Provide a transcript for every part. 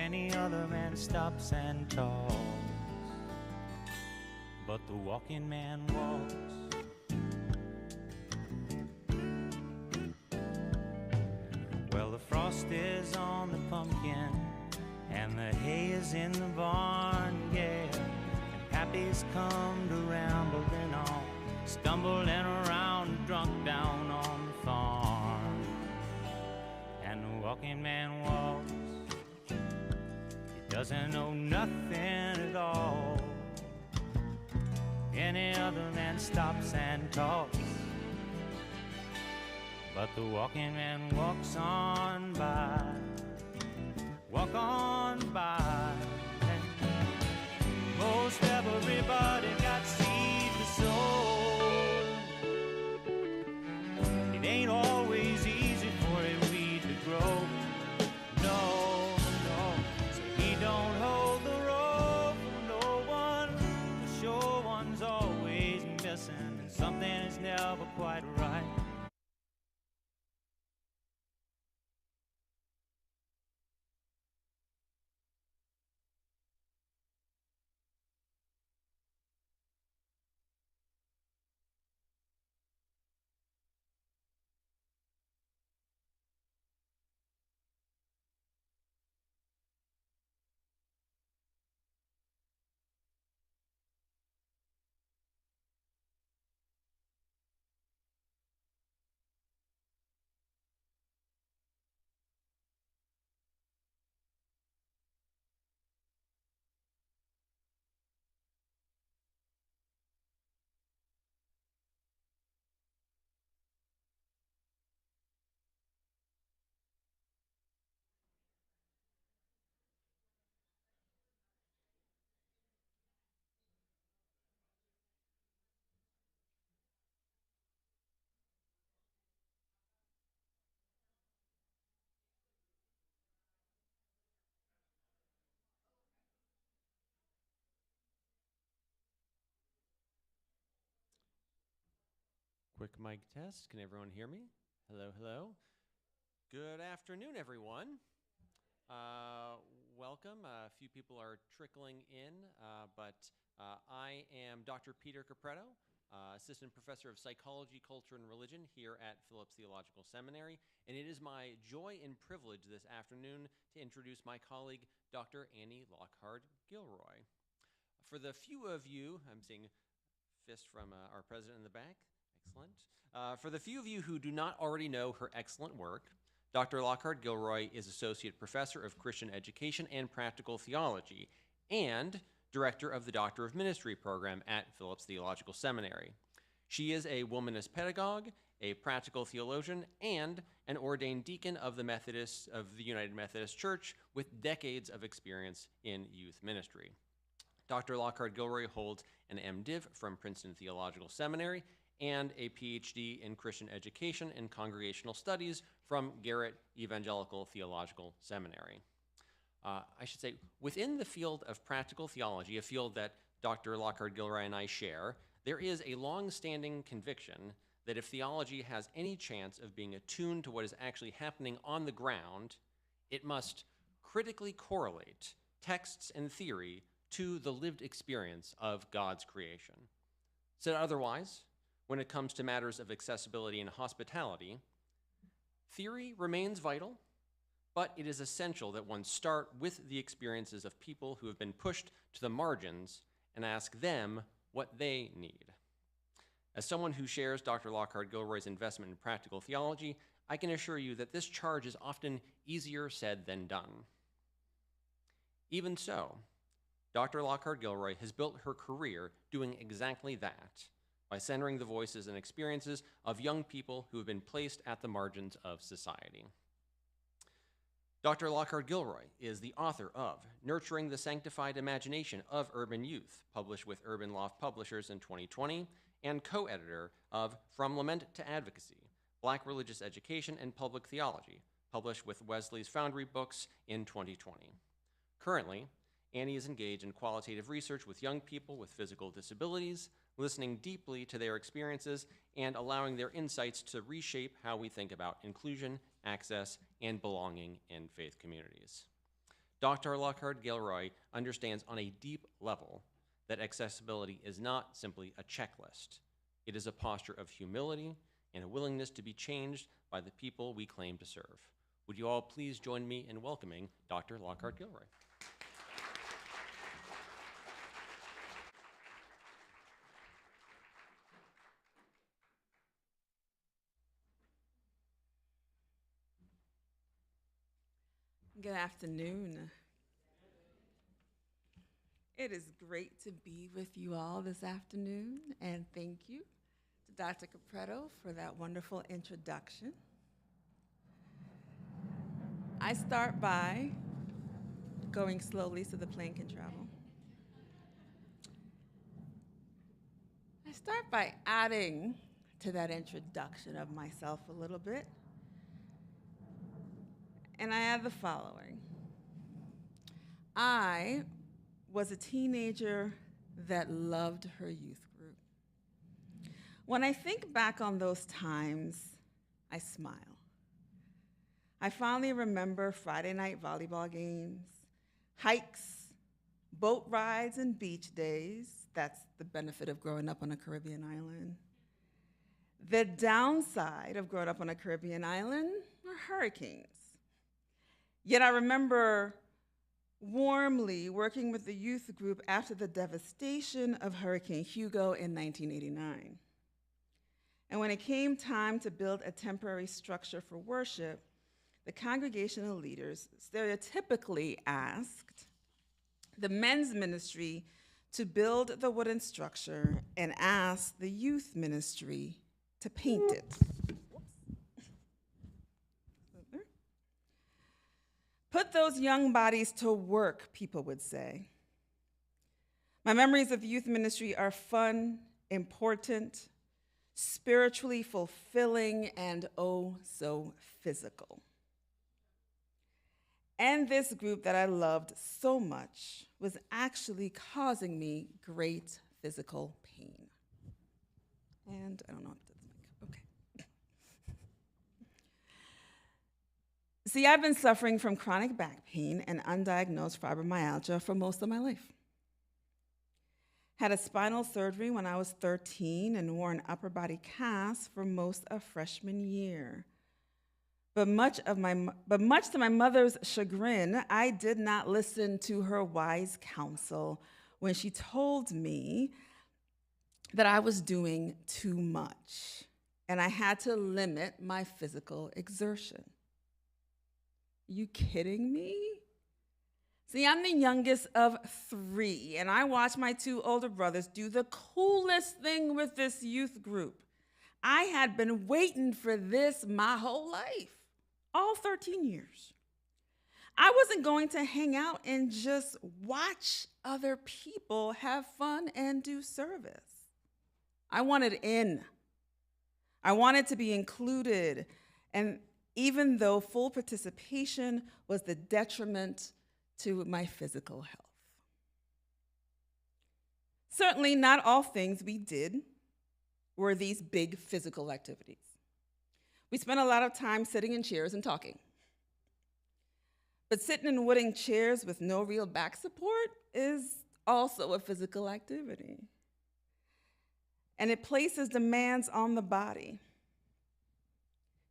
any other man stops and talks, but the walking man walks. Well, the frost is on the pumpkin and the hay is in the barn, yeah. And Pappy's come to rambling on, stumbling around, drunk down on the farm. And the walking man walks, he doesn't know nothing at all. Any other man stops and talks, but the walking man walks on by, walk on by. And most everybody got seed to sow. It ain't always easy for a weed to grow. No, no, so he don't hold the rope for no one. The sure one's always missing, and something is never quite right. Quick mic test. Can everyone hear me? Hello, hello. Good afternoon, everyone. Welcome. A few people are trickling in, but I am Dr. Peter Capretto, Assistant Professor of Psychology, Culture, and Religion here at Phillips Theological Seminary, and it is my joy and privilege this afternoon to introduce my colleague, Dr. Annie Lockhart-Gilroy. For the few of you, I'm seeing a fist from our president in the back. Excellent. For the few of you who do not already know her excellent work, Dr. Lockhart-Gilroy is Associate Professor of Christian Education and Practical Theology and Director of the Doctor of Ministry program at Phillips Theological Seminary. She is a womanist pedagogue, a practical theologian, and an ordained deacon of the United Methodist Church with decades of experience in youth ministry. Dr. Lockhart-Gilroy holds an MDiv from Princeton Theological Seminary and a PhD in Christian Education and Congregational Studies from Garrett Evangelical Theological Seminary. I should say, within the field of practical theology, a field that Dr. Lockhart-Gilroy and I share, there is a long-standing conviction that if theology has any chance of being attuned to what is actually happening on the ground, it must critically correlate texts and theory to the lived experience of God's creation. Said otherwise, when it comes to matters of accessibility and hospitality, theory remains vital, but it is essential that one start with the experiences of people who have been pushed to the margins and ask them what they need. As someone who shares Dr. Lockhart-Gilroy's investment in practical theology, I can assure you that this charge is often easier said than done. Even so, Dr. Lockhart-Gilroy has built her career doing exactly that, by centering the voices and experiences of young people who have been placed at the margins of society. Dr. Lockhart-Gilroy is the author of Nurturing the Sanctified Imagination of Urban Youth, published with Urban Loft Publishers in 2020, and co-editor of From Lament to Advocacy, Black Religious Education and Public Theology, published with Wesley's Foundry Books in 2020. Currently, Annie is engaged in qualitative research with young people with physical disabilities, listening deeply to their experiences and allowing their insights to reshape how we think about inclusion, access, and belonging in faith communities. Dr. Lockhart-Gilroy understands on a deep level that accessibility is not simply a checklist. It is a posture of humility and a willingness to be changed by the people we claim to serve. Would you all please join me in welcoming Dr. Lockhart-Gilroy? Good afternoon. It is great to be with you all this afternoon, and thank you to Dr. Capretto for that wonderful introduction. I start by going slowly so the plane can travel. I start by adding to that introduction of myself a little bit. And I add the following. I was a teenager that loved her youth group. When I think back on those times, I smile. I fondly remember Friday night volleyball games, hikes, boat rides, and beach days. That's the benefit of growing up on a Caribbean island. The downside of growing up on a Caribbean island are hurricanes. Yet I remember warmly working with the youth group after the devastation of Hurricane Hugo in 1989. And when it came time to build a temporary structure for worship, the congregational leaders stereotypically asked the men's ministry to build the wooden structure and asked the youth ministry to paint it. Put those young bodies to work, people would say. My memories of youth ministry are fun, important, spiritually fulfilling, and oh so physical. And this group that I loved so much was actually causing me great physical pain. And I don't know if that's okay. See, I've been suffering from chronic back pain and undiagnosed fibromyalgia for most of my life. Had a spinal surgery when I was 13 and wore an upper body cast for most of freshman year. But much to my mother's chagrin, I did not listen to her wise counsel when she told me that I was doing too much and I had to limit my physical exertion. You kidding me? See, I'm the youngest of 3, and I watched my 2 older brothers do the coolest thing with this youth group. I had been waiting for this my whole life, all 13 years. I wasn't going to hang out and just watch other people have fun and do service. I wanted in. I wanted to be included, and even though full participation was the detriment to my physical health. Certainly not all things we did were these big physical activities. We spent a lot of time sitting in chairs and talking. But sitting in wooden chairs with no real back support is also a physical activity. And it places demands on the body.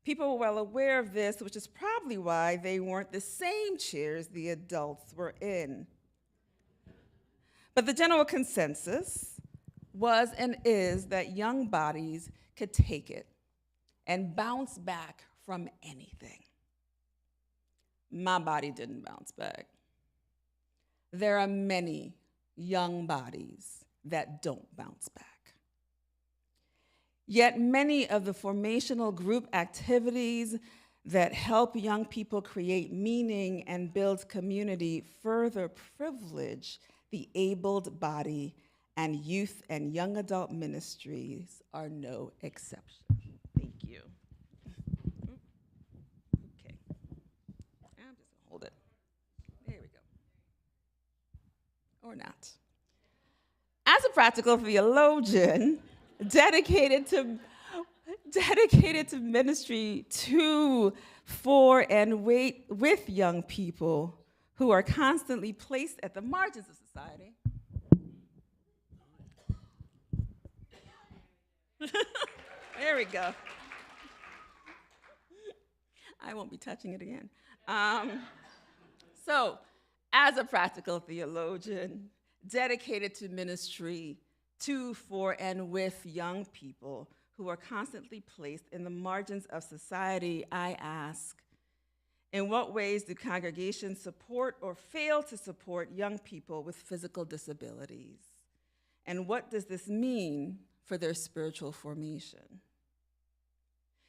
People were well aware of this, which is probably why they weren't the same chairs the adults were in. But the general consensus was and is that young bodies could take it and bounce back from anything. My body didn't bounce back. There are many young bodies that don't bounce back. Yet many of the formational group activities that help young people create meaning and build community further privilege the abled body, and youth and young adult ministries are no exception. Thank you. Okay. I'm just gonna hold it. There we go. Or not. As a practical theologian, dedicated to ministry to, for, and with young people who are constantly placed at the margins of society. There we go. I won't be touching it again. So, as a practical theologian dedicated to ministry to, for, and with young people who are constantly placed in the margins of society, I ask, in what ways do congregations support or fail to support young people with physical disabilities? And what does this mean for their spiritual formation?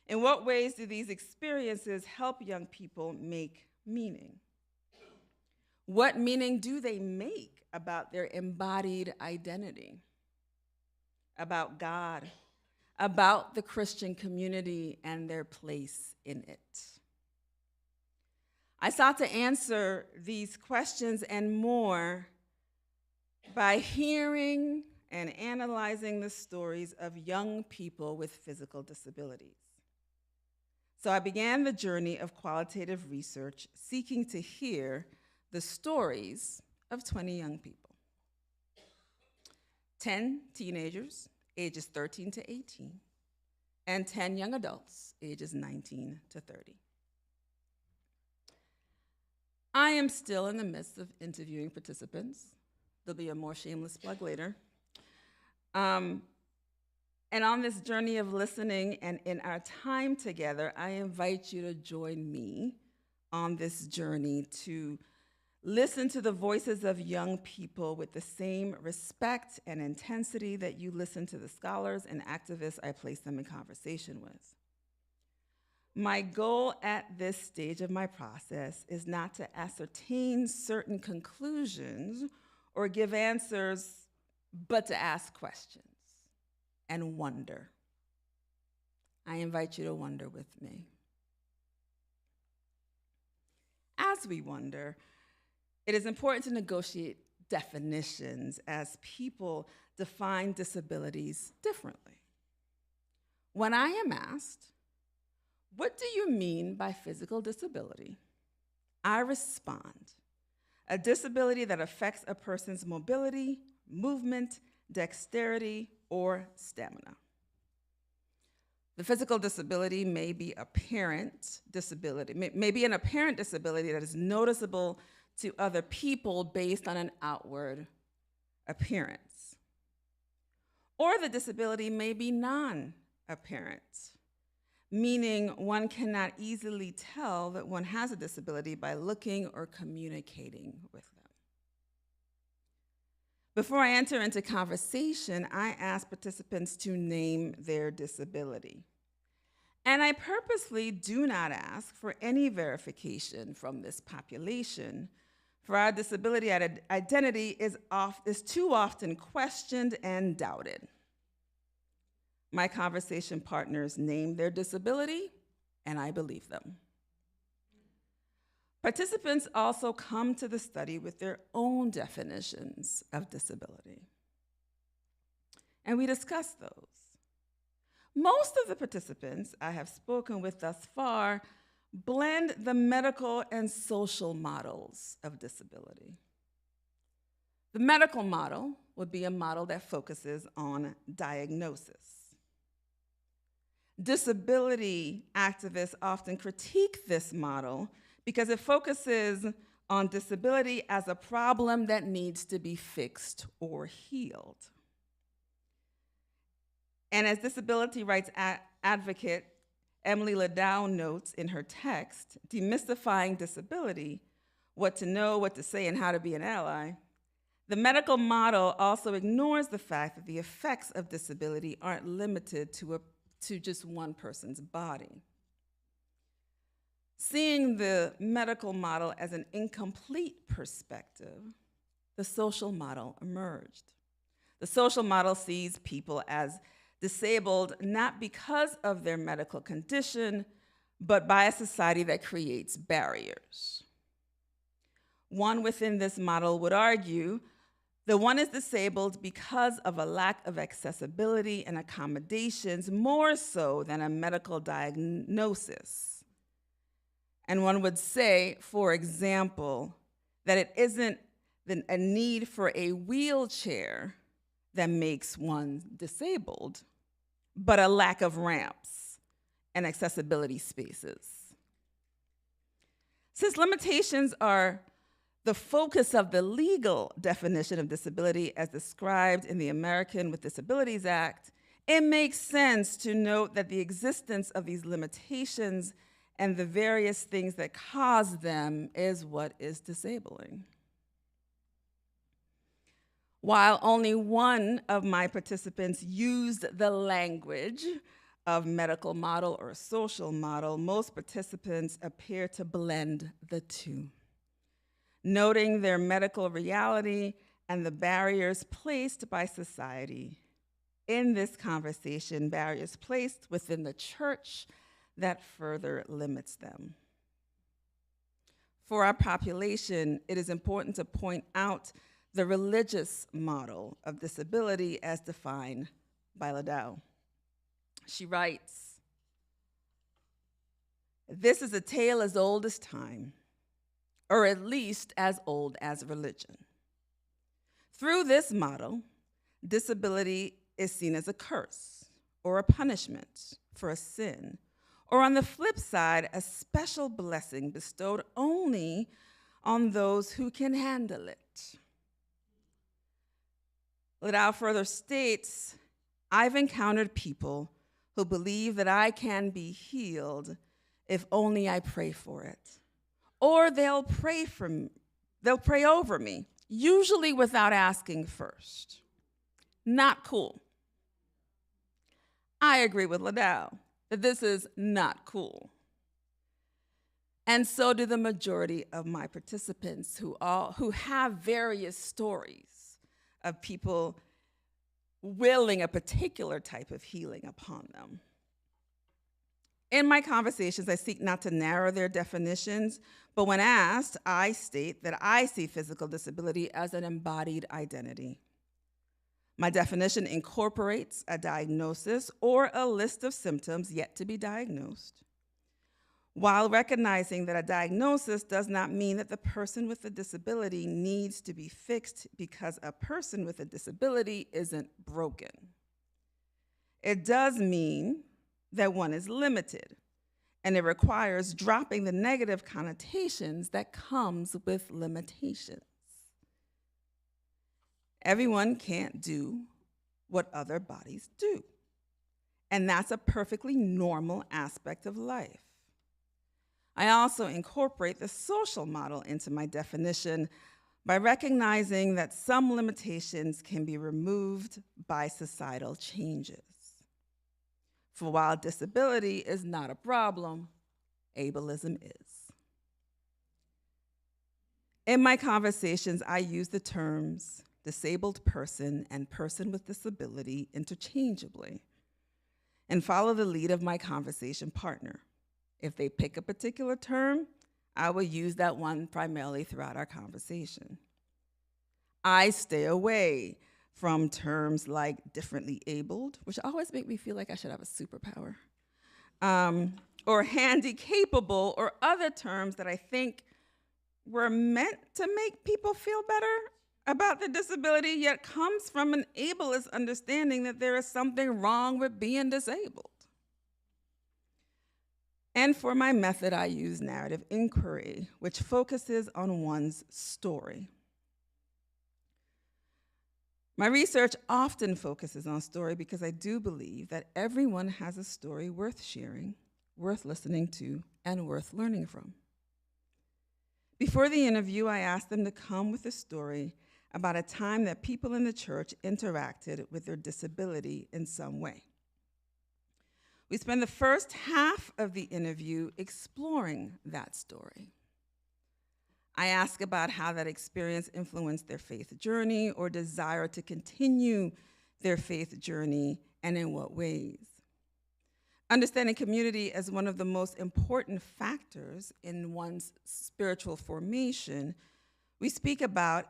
In what ways do these experiences help young people make meaning? What meaning do they make about their embodied identity, about God, about the Christian community and their place in it? I sought to answer these questions and more by hearing and analyzing the stories of young people with physical disabilities. So I began the journey of qualitative research, seeking to hear the stories of 20 young people. 10 teenagers, ages 13 to 18, and 10 young adults, ages 19 to 30. I am still in the midst of interviewing participants. There'll be a more shameless plug later. And on this journey of listening and in our time together, I invite you to join me on this journey to listen to the voices of young people with the same respect and intensity that you listen to the scholars and activists I place them in conversation with. My goal at this stage of my process is not to ascertain certain conclusions or give answers, but to ask questions and wonder. I invite you to wonder with me. As we wonder, it is important to negotiate definitions as people define disabilities differently. When I am asked, "What do you mean by physical disability?" I respond, "A disability that affects a person's mobility, movement, dexterity, or stamina." The physical disability may be apparent disability, may be an apparent disability that is noticeable to other people based on an outward appearance. Or the disability may be non-apparent, meaning one cannot easily tell that one has a disability by looking or communicating with them. Before I enter into conversation, I ask participants to name their disability. And I purposely do not ask for any verification from this population, for our disability identity is too often questioned and doubted. My conversation partners name their disability, and I believe them. Participants also come to the study with their own definitions of disability, and we discuss those. Most of the participants I have spoken with thus far blend the medical and social models of disability. The medical model would be a model that focuses on diagnosis. Disability activists often critique this model because it focuses on disability as a problem that needs to be fixed or healed. And as disability rights advocate Emily Ladau notes in her text, Demystifying Disability, What to Know, What to Say, and How to Be an Ally, the medical model also ignores the fact that the effects of disability aren't limited to just one person's body. Seeing the medical model as an incomplete perspective, the social model emerged. The social model sees people as disabled not because of their medical condition, but by a society that creates barriers. One within this model would argue that one is disabled because of a lack of accessibility and accommodations more so than a medical diagnosis. And one would say, for example, that it isn't a need for a wheelchair that makes one disabled, but a lack of ramps and accessibility spaces. Since limitations are the focus of the legal definition of disability as described in the American with Disabilities Act, it makes sense to note that the existence of these limitations and the various things that cause them is what is disabling. While only one of my participants used the language of medical model or social model, most participants appear to blend the two, noting their medical reality and the barriers placed by society. In this conversation, barriers placed within the church that further limits them. For our population, it is important to point out the religious model of disability as defined by Ladau. She writes, "This is a tale as old as time, or at least as old as religion. Through this model, disability is seen as a curse or a punishment for a sin, or on the flip side, a special blessing bestowed only on those who can handle it." Ladau further states, "I've encountered people who believe that I can be healed if only I pray for it. Or they'll pray over me, usually without asking first. Not cool." I agree with Ladau that this is not cool. And so do the majority of my participants who have various stories of people willing a particular type of healing upon them. In my conversations, I seek not to narrow their definitions, but when asked, I state that I see physical disability as an embodied identity. My definition incorporates a diagnosis or a list of symptoms yet to be diagnosed, while recognizing that a diagnosis does not mean that the person with a disability needs to be fixed because a person with a disability isn't broken. It does mean that one is limited, and it requires dropping the negative connotations that comes with limitations. Everyone can't do what other bodies do, and that's a perfectly normal aspect of life. I also incorporate the social model into my definition by recognizing that some limitations can be removed by societal changes. For while disability is not a problem, ableism is. In my conversations, I use the terms disabled person and person with disability interchangeably and follow the lead of my conversation partner. If they pick a particular term, I will use that one primarily throughout our conversation. I stay away from terms like differently abled, which always make me feel like I should have a superpower, or handy-capable, or other terms that I think were meant to make people feel better about the disability, yet comes from an ableist understanding that there is something wrong with being disabled. And for my method, I use narrative inquiry, which focuses on one's story. My research often focuses on story because I do believe that everyone has a story worth sharing, worth listening to, and worth learning from. Before the interview, I asked them to come with a story about a time that people in the church interacted with their disability in some way. We spend the first half of the interview exploring that story. I ask about how that experience influenced their faith journey or desire to continue their faith journey, and in what ways. Understanding community as one of the most important factors in one's spiritual formation, we speak about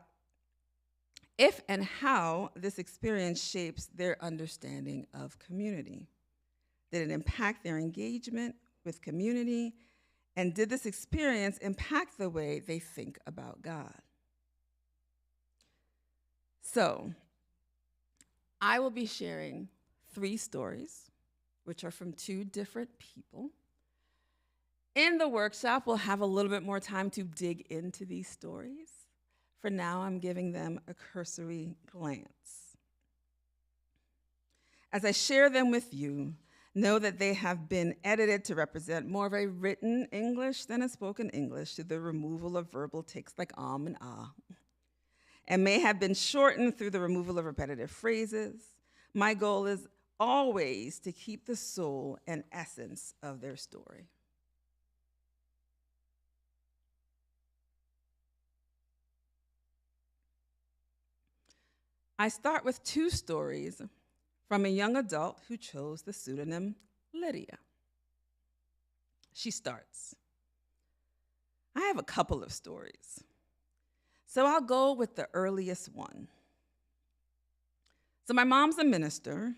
if and how this experience shapes their understanding of community. Did it impact their engagement with community? And did this experience impact the way they think about God? So, I will be sharing 3 stories, which are from 2 different people. In the workshop, we'll have a little bit more time to dig into these stories. For now, I'm giving them a cursory glance. As I share them with you, know that they have been edited to represent more of a written English than a spoken English through the removal of verbal tics like and ah, and may have been shortened through the removal of repetitive phrases. My goal is always to keep the soul and essence of their story. I start with 2 stories from a young adult who chose the pseudonym Lydia. She starts, I have a couple of stories, so I'll go with the earliest one. So my mom's a minister,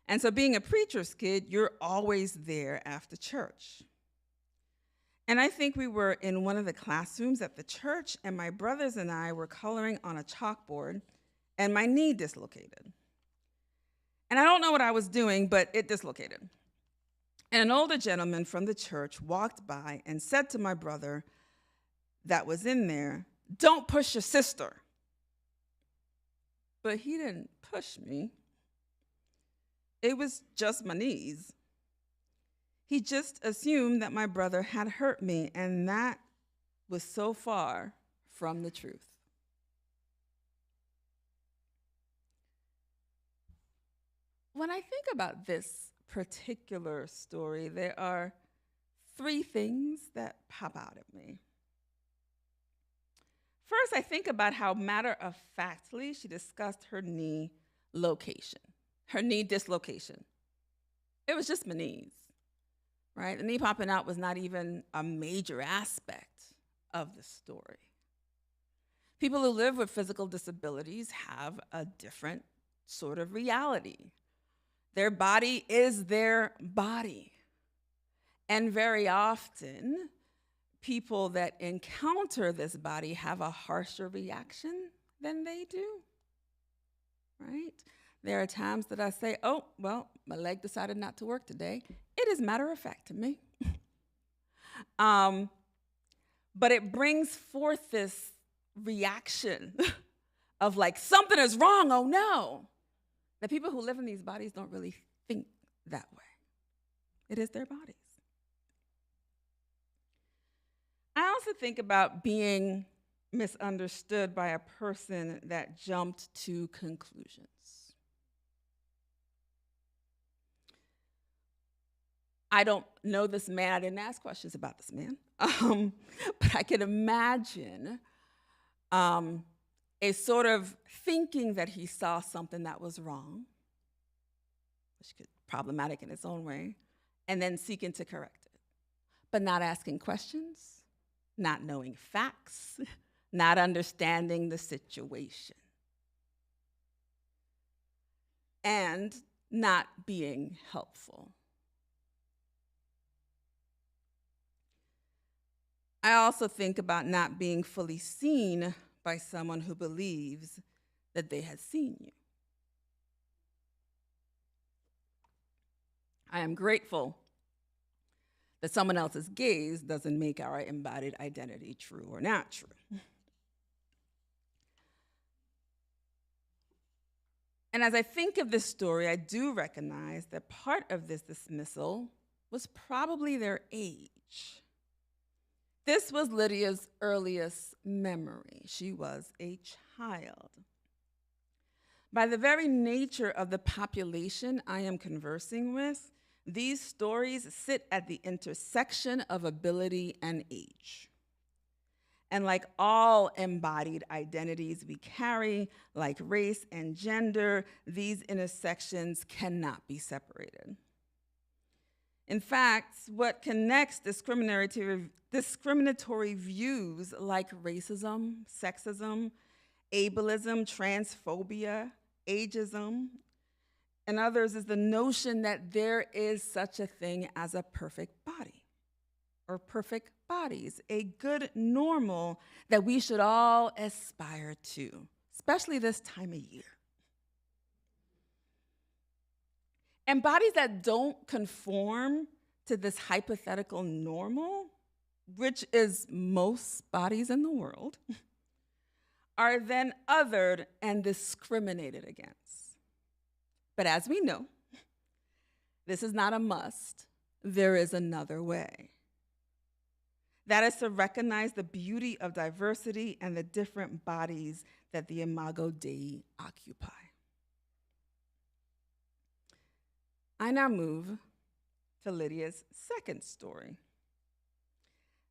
and so being a preacher's kid, you're always there after church. And I think we were in one of the classrooms at the church, and my brothers and I were coloring on a chalkboard, and my knee dislocated. And I don't know what I was doing, but it dislocated. And an older gentleman from the church walked by and said to my brother that was in there, "Don't push your sister." But he didn't push me. It was just my knees. He just assumed that my brother had hurt me, and that was so far from the truth. When I think about this particular story, there are 3 things that pop out at me. First, I think about how matter-of-factly she discussed her knee dislocation. It was just my knees, right? The knee popping out was not even a major aspect of the story. People who live with physical disabilities have a different sort of reality. Their body is their body. And very often, people that encounter this body have a harsher reaction than they do, right? There are times that I say, oh, well, my leg decided not to work today. It is matter of fact to me. But it brings forth this reaction of like, something is wrong, oh no. The people who live in these bodies don't really think that way. It is their bodies. I also think about being misunderstood by a person that jumped to conclusions. I don't know this man. I didn't ask questions about this man. But I can imagine a sort of thinking that he saw something that was wrong, which could be problematic in its own way, and then seeking to correct it, but not asking questions, not knowing facts, not understanding the situation, and not being helpful. I also think about not being fully seen by someone who believes that they have seen you. I am grateful that someone else's gaze doesn't make our embodied identity true or not true. And as I think of this story, I do recognize that part of this dismissal was probably their age. This was Lydia's earliest memory. She was a child. By the very nature of the population I am conversing with, these stories sit at the intersection of ability and age. And like all embodied identities we carry, like race and gender, these intersections cannot be separated. In fact, what connects discriminatory views like racism, sexism, ableism, transphobia, ageism, and others is the notion that there is such a thing as a perfect body or perfect bodies, a good normal that we should all aspire to. especially this time of year. And bodies that don't conform to this hypothetical normal, which is most bodies in the world, are then othered and discriminated against. But as we know, this is not a must. There is another way. That is to recognize the beauty of diversity and the different bodies that the Imago Dei occupy. I now move to Lydia's second story.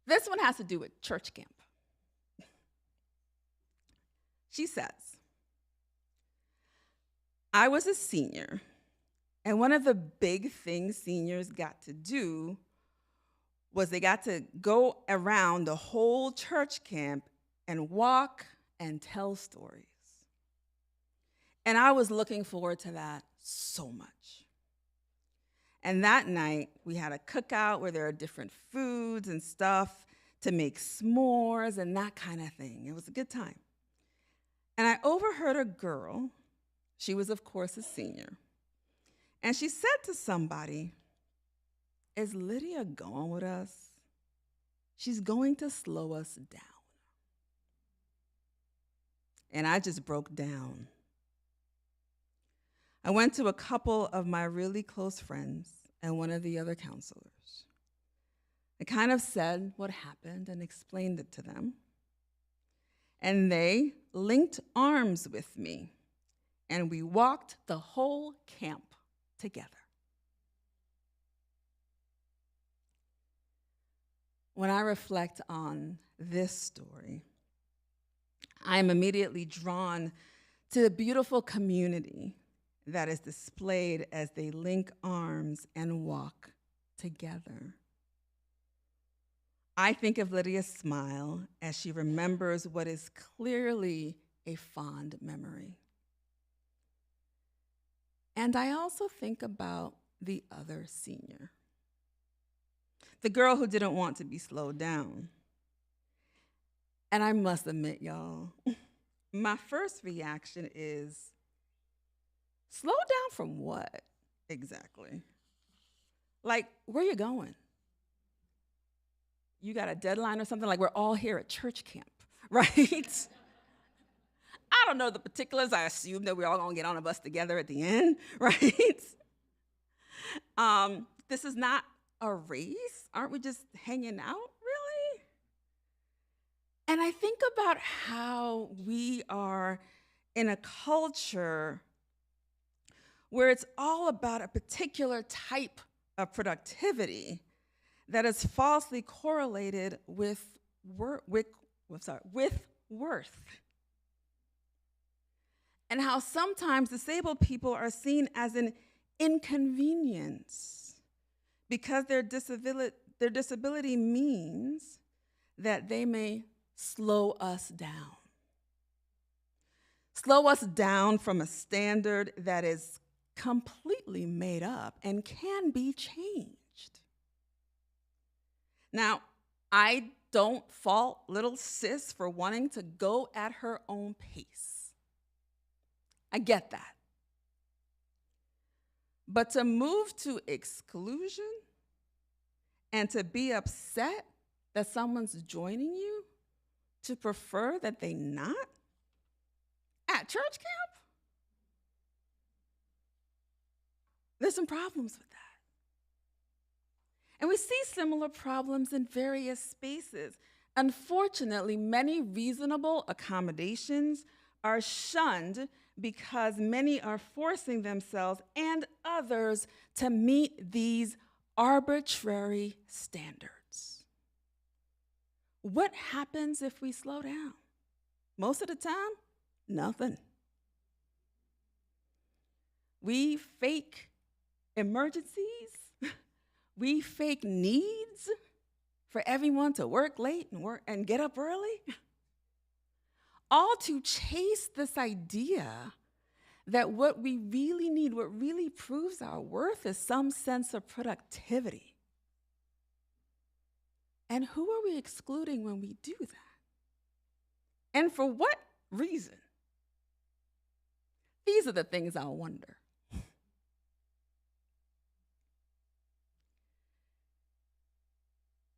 This one has to do with church camp. She says, I was a senior, and one of the big things seniors got to do was they got to go around the whole church camp and walk and tell stories. And I was looking forward to that so much. And that night, we had a cookout where there are different foods and stuff to make s'mores and that kind of thing. It was a good time. And I overheard a girl, she was, of course, a senior, and she said to somebody, is Lydia going with us? She's going to slow us down. And I just broke down. I went to a couple of my really close friends and one of the other counselors. I kind of said what happened and explained it to them. And they linked arms with me, and we walked the whole camp together. When I reflect on this story, I am immediately drawn to the beautiful community that is displayed as they link arms and walk together. I think of Lydia's smile as she remembers what is clearly a fond memory. And I also think about the other senior, the girl who didn't want to be slowed down. And I must admit, y'all, my first reaction is, slow down from what exactly? Like, where you going? You got a deadline or something? Like, we're all here at church camp, right? I don't know the particulars. I assume that we're all gonna get on a bus together at the end, right? This is not a race. Aren't we just hanging out, really? And I think about how we are in a culture where it's all about a particular type of productivity that is falsely correlated with worth. And how sometimes disabled people are seen as an inconvenience because their disability means that they may slow us down. Slow us down from a standard that is completely made up and can be changed. Now, I don't fault little sis for wanting to go at her own pace. I get that. But to move to exclusion and to be upset that someone's joining you, to prefer that they not at church camp, there's some problems with that. And we see similar problems in various spaces. Unfortunately, many reasonable accommodations are shunned because many are forcing themselves and others to meet these arbitrary standards. What happens if we slow down? Most of the time, nothing. We fake emergencies. We fake needs for everyone to work late and get up early. All to chase this idea that what we really need, what really proves our worth, is some sense of productivity. And who are we excluding when we do that? And for what reason? These are the things I'll wonder.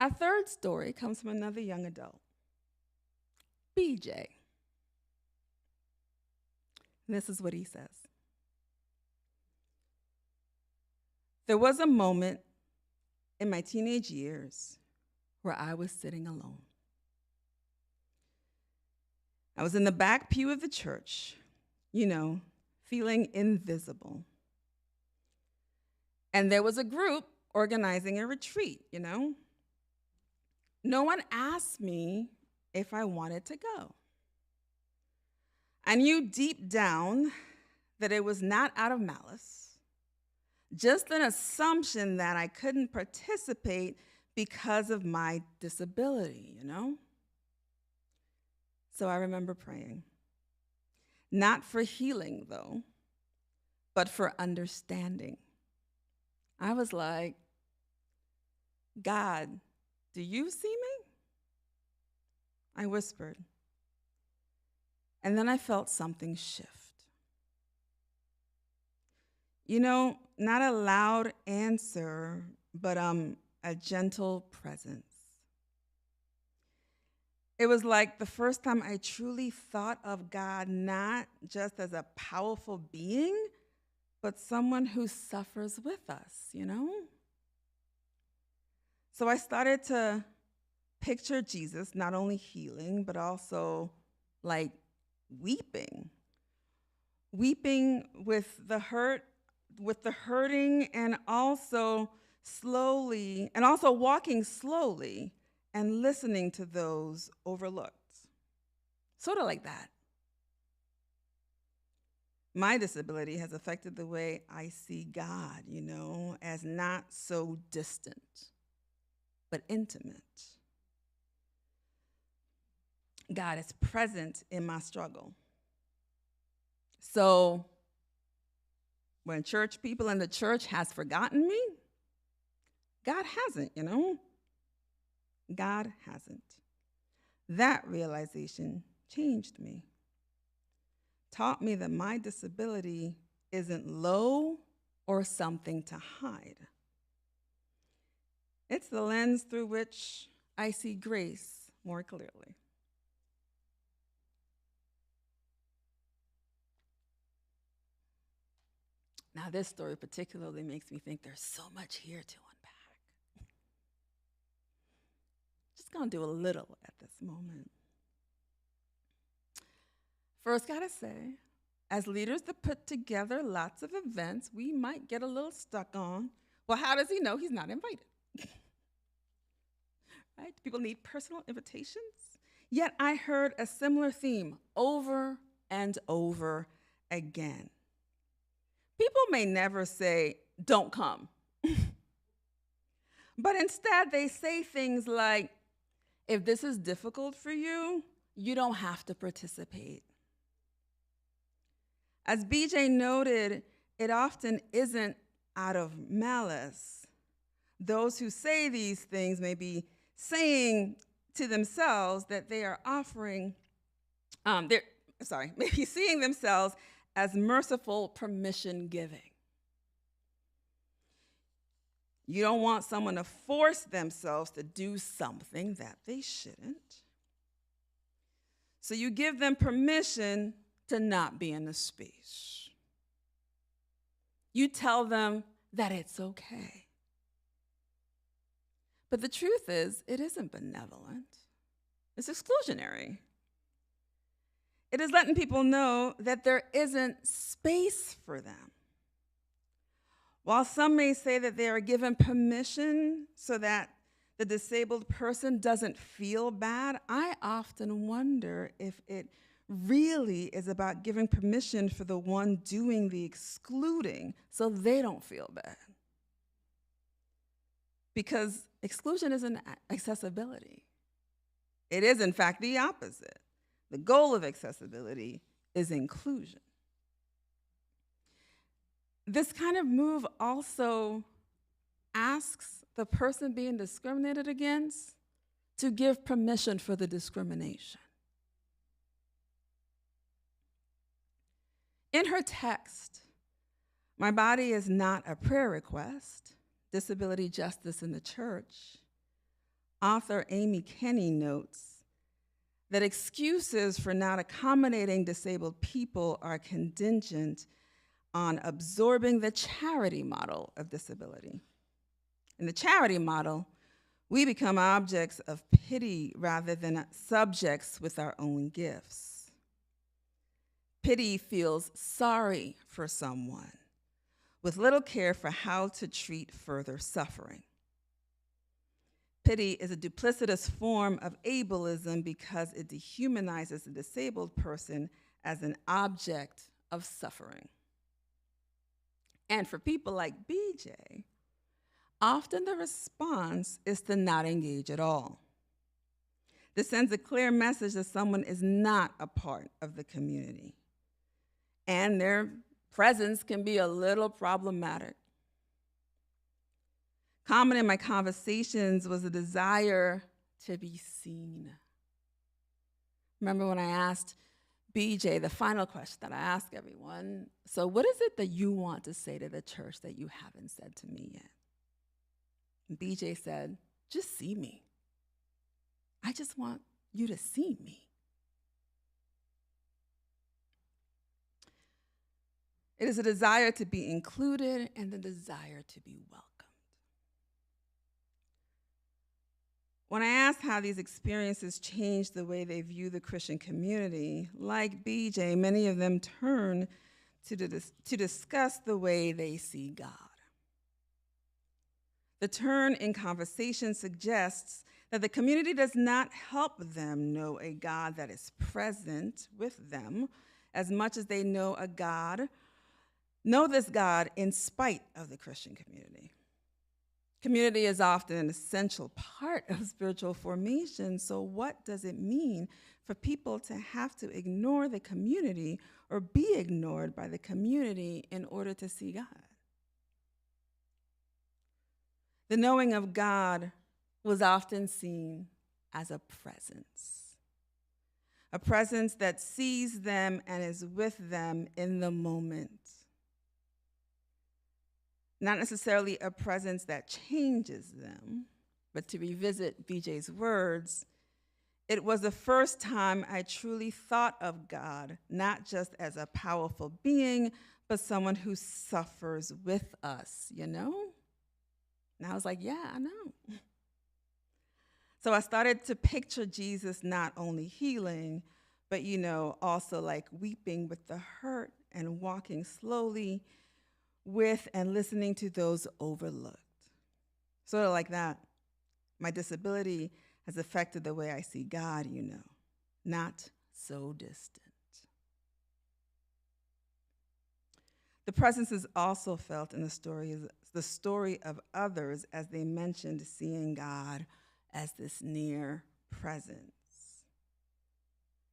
Our third story comes from another young adult, BJ. This is what he says. There was a moment in my teenage years where I was sitting alone. I was in the back pew of the church, feeling invisible. And there was a group organizing a retreat, No one asked me if I wanted to go. I knew deep down that it was not out of malice, just an assumption that I couldn't participate because of my disability, So I remember praying, not for healing, though, but for understanding. I was like, God, do you see me? I whispered. And then I felt something shift. Not a loud answer, but a gentle presence. It was like the first time I truly thought of God not just as a powerful being, but someone who suffers with us, So I started to picture Jesus not only healing, but also like weeping with the hurting, and also walking slowly and listening to those overlooked. Sort of like that. My disability has affected the way I see God, as not so distant, but intimate. God is present in my struggle. So when church people in the church has forgotten me, God hasn't, God hasn't. That realization changed me. Taught me that my disability isn't low or something to hide. It's the lens through which I see grace more clearly. Now, this story particularly makes me think there's so much here to unpack. Just gonna do a little at this moment. First, gotta say, as leaders that put together lots of events, we might get a little stuck on, well, how does he know he's not invited? Right? Do people need personal invitations? Yet I heard a similar theme over and over again. People may never say, don't come. But instead, they say things like, if this is difficult for you, you don't have to participate. As BJ noted, it often isn't out of malice. Those who say these things may be saying to themselves that they are maybe seeing themselves as merciful permission giving. You don't want someone to force themselves to do something that they shouldn't. So you give them permission to not be in the space. You tell them that it's okay. But the truth is, it isn't benevolent. It's exclusionary. It is letting people know that there isn't space for them. While some may say that they are given permission so that the disabled person doesn't feel bad, I often wonder if it really is about giving permission for the one doing the excluding so they don't feel bad. Because exclusion isn't accessibility. It is, in fact, the opposite. The goal of accessibility is inclusion. This kind of move also asks the person being discriminated against to give permission for the discrimination. In her text, My Body is Not a Prayer Request, Disability Justice in the Church, author Amy Kenny notes that excuses for not accommodating disabled people are contingent on absorbing the charity model of disability. In the charity model, we become objects of pity rather than subjects with our own gifts. Pity feels sorry for someone, with little care for how to treat further suffering. Pity is a duplicitous form of ableism because it dehumanizes the disabled person as an object of suffering. And for people like BJ, often the response is to not engage at all. This sends a clear message that someone is not a part of the community, and their presence can be a little problematic. Common in my conversations was a desire to be seen. Remember when I asked BJ, the final question that I ask everyone, so what is it that you want to say to the church that you haven't said to me yet? And BJ said, just see me. I just want you to see me. It is a desire to be included and the desire to be welcomed. When I asked how these experiences changed the way they view the Christian community, like BJ, many of them turn to discuss the way they see God. The turn in conversation suggests that the community does not help them know a God that is present with them as much as they know this God in spite of the Christian community. Community is often an essential part of spiritual formation, so what does it mean for people to have to ignore the community or be ignored by the community in order to see God? The knowing of God was often seen as a presence that sees them and is with them in the moment. Not necessarily a presence that changes them, but to revisit BJ's words, it was the first time I truly thought of God, not just as a powerful being, but someone who suffers with us, you know? And I was like, yeah, I know. So I started to picture Jesus not only healing, but, also like weeping with the hurt and walking slowly with and listening to those overlooked. Sort of like that. My disability has affected the way I see God, not so distant. The presence is also felt in the story of others as they mentioned seeing God as this near presence.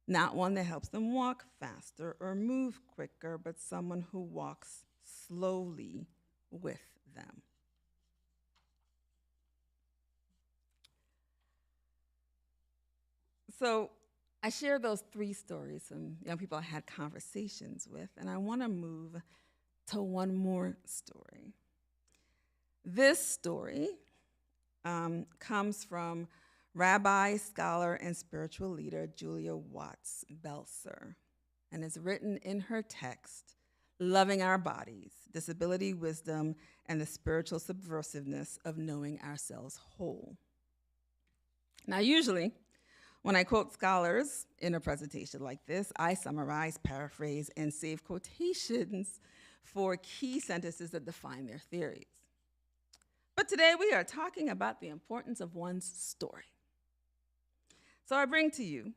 Not one that helps them walk faster or move quicker, but someone who walks slowly with them. So I share those 3 stories from young people I had conversations with, and I want to move to one more story. This story comes from rabbi, scholar, and spiritual leader Julia Watts Belser, and is written in her text, Loving Our Bodies, Disability Wisdom, and the Spiritual Subversiveness of Knowing Ourselves Whole. Now, usually, when I quote scholars in a presentation like this, I summarize, paraphrase, and save quotations for key sentences that define their theories. But today we are talking about the importance of one's story. So I bring to you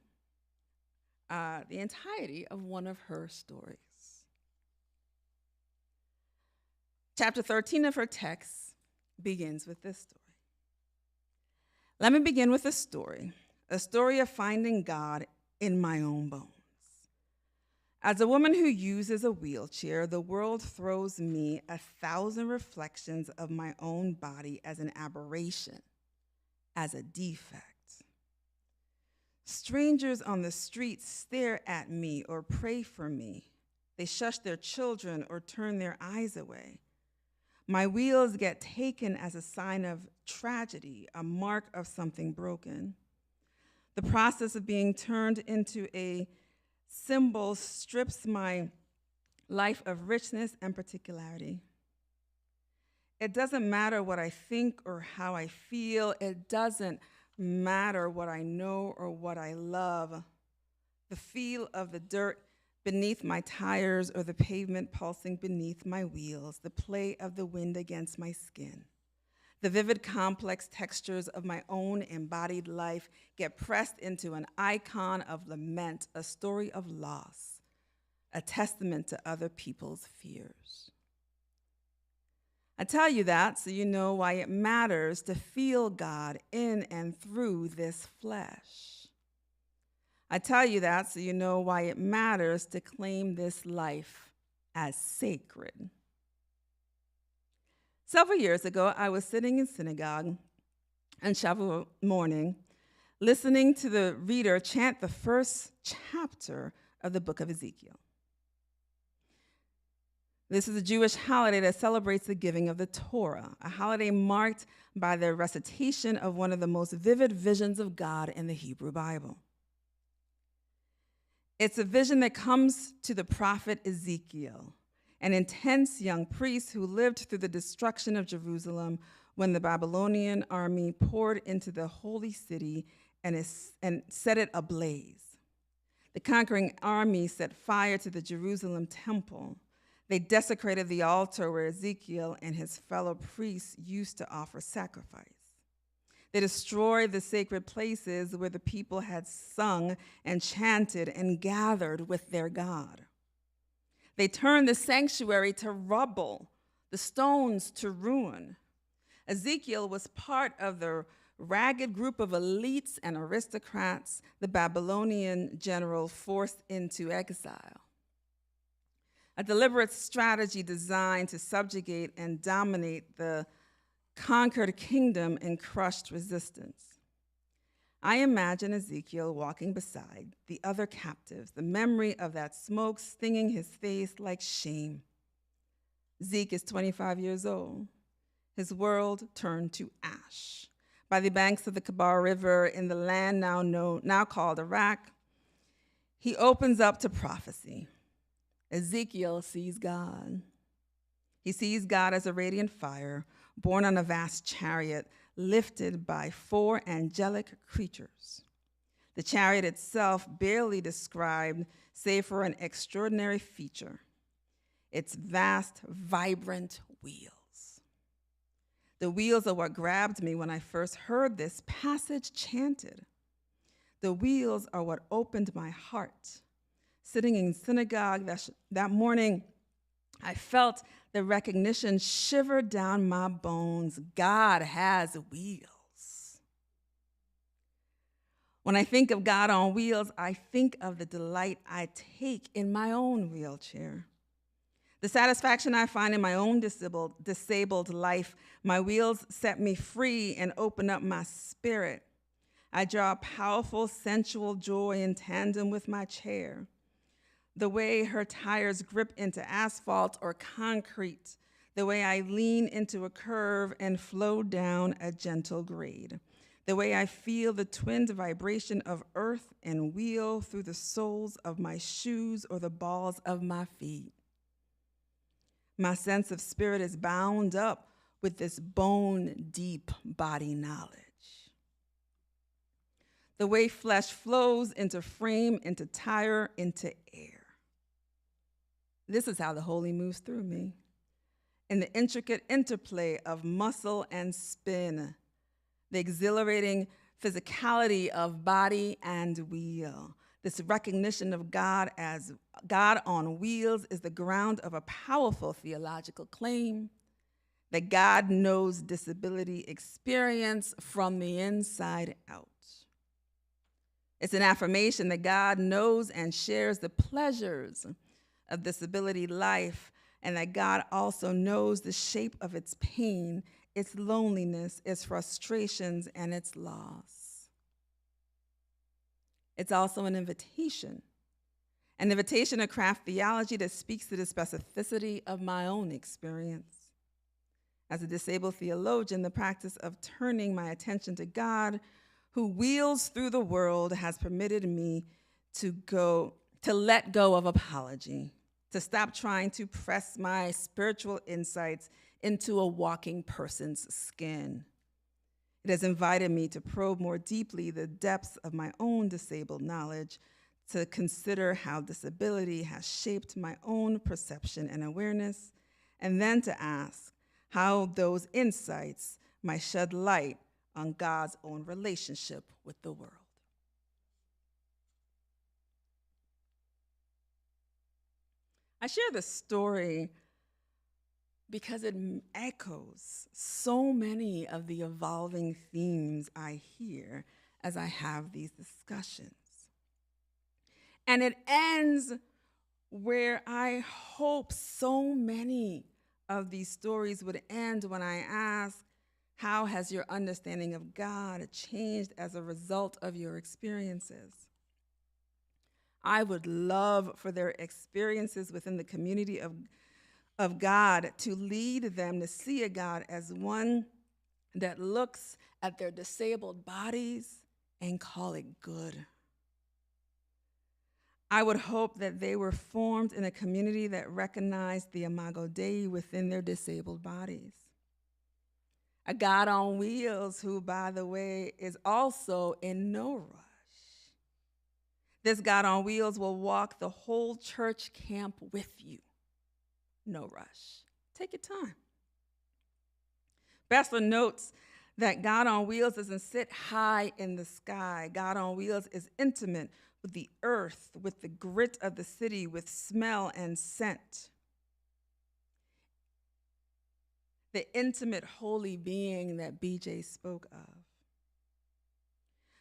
the entirety of one of her stories. Chapter 13 of her text begins with this story. Let me begin with a story of finding God in my own bones. As a woman who uses a wheelchair, the world throws me 1,000 reflections of my own body as an aberration, as a defect. Strangers on the street stare at me or pray for me, They shush their children or turn their eyes away. My wheels get taken as a sign of tragedy, a mark of something broken. The process of being turned into a symbol strips my life of richness and particularity. It doesn't matter what I think or how I feel. It doesn't matter what I know or what I love. The feel of the dirt beneath my tires or the pavement pulsing beneath my wheels, the play of the wind against my skin. The vivid, complex textures of my own embodied life get pressed into an icon of lament, a story of loss, a testament to other people's fears. I tell you that so you know why it matters to feel God in and through this flesh. I tell you that so you know why it matters to claim this life as sacred. Several years ago, I was sitting in synagogue on Shavuot morning, listening to the reader chant the first chapter of the book of Ezekiel. This is a Jewish holiday that celebrates the giving of the Torah, a holiday marked by the recitation of one of the most vivid visions of God in the Hebrew Bible. It's a vision that comes to the prophet Ezekiel, an intense young priest who lived through the destruction of Jerusalem when the Babylonian army poured into the holy city and set it ablaze. The conquering army set fire to the Jerusalem temple. They desecrated the altar where Ezekiel and his fellow priests used to offer sacrifice. They destroyed the sacred places where the people had sung and chanted and gathered with their God. They turned the sanctuary to rubble, the stones to ruin. Ezekiel was part of the ragged group of elites and aristocrats the Babylonian general forced into exile. A deliberate strategy designed to subjugate and dominate the conquered kingdom and crushed resistance. I imagine Ezekiel walking beside the other captives, the memory of that smoke stinging his face like shame. Zeke is 25 years old. His world turned to ash. By the banks of the Kabar River in the land now called Iraq, he opens up to prophecy. Ezekiel sees God. He sees God as a radiant fire, borne on a vast chariot, lifted by 4 angelic creatures. The chariot itself barely described, save for an extraordinary feature: its vast, vibrant wheels. The wheels are what grabbed me when I first heard this passage chanted. The wheels are what opened my heart. Sitting in synagogue that morning, I felt the recognition shiver down my bones. God has wheels. When I think of God on wheels, I think of the delight I take in my own wheelchair. The satisfaction I find in my own disabled life. My wheels set me free and open up my spirit. I draw a powerful, sensual joy in tandem with my chair. The way her tires grip into asphalt or concrete, the way I lean into a curve and flow down a gentle grade, the way I feel the twinned vibration of earth and wheel through the soles of my shoes or the balls of my feet. My sense of spirit is bound up with this bone-deep body knowledge. The way flesh flows into frame, into tire, into air. This is how the Holy moves through me. In the intricate interplay of muscle and spin, the exhilarating physicality of body and wheel. This recognition of God as God on wheels is the ground of a powerful theological claim that God knows disability experience from the inside out. It's an affirmation that God knows and shares the pleasures of disability life, and that God also knows the shape of its pain, its loneliness, its frustrations, and its loss. It's also an invitation, an invitation to craft theology that speaks to the specificity of my own experience. As a disabled theologian, the practice of turning my attention to God, who wheels through the world, has permitted me to let go of apology, to stop trying to press my spiritual insights into a walking person's skin. It has invited me to probe more deeply the depths of my own disabled knowledge, to consider how disability has shaped my own perception and awareness, and then to ask how those insights might shed light on God's own relationship with the world. I share this story because it echoes so many of the evolving themes I hear as I have these discussions. And it ends where I hope so many of these stories would end, when I ask, how has your understanding of God changed as a result of your experiences? I would love for their experiences within the community of God to lead them to see a God as one that looks at their disabled bodies and call it good. I would hope that they were formed in a community that recognized the Imago Dei within their disabled bodies. A God on wheels who, by the way, is also in no rush. This God on wheels will walk the whole church camp with you. No rush. Take your time. Bessler notes that God on wheels doesn't sit high in the sky. God on wheels is intimate with the earth, with the grit of the city, with smell and scent. The intimate, holy being that BJ spoke of.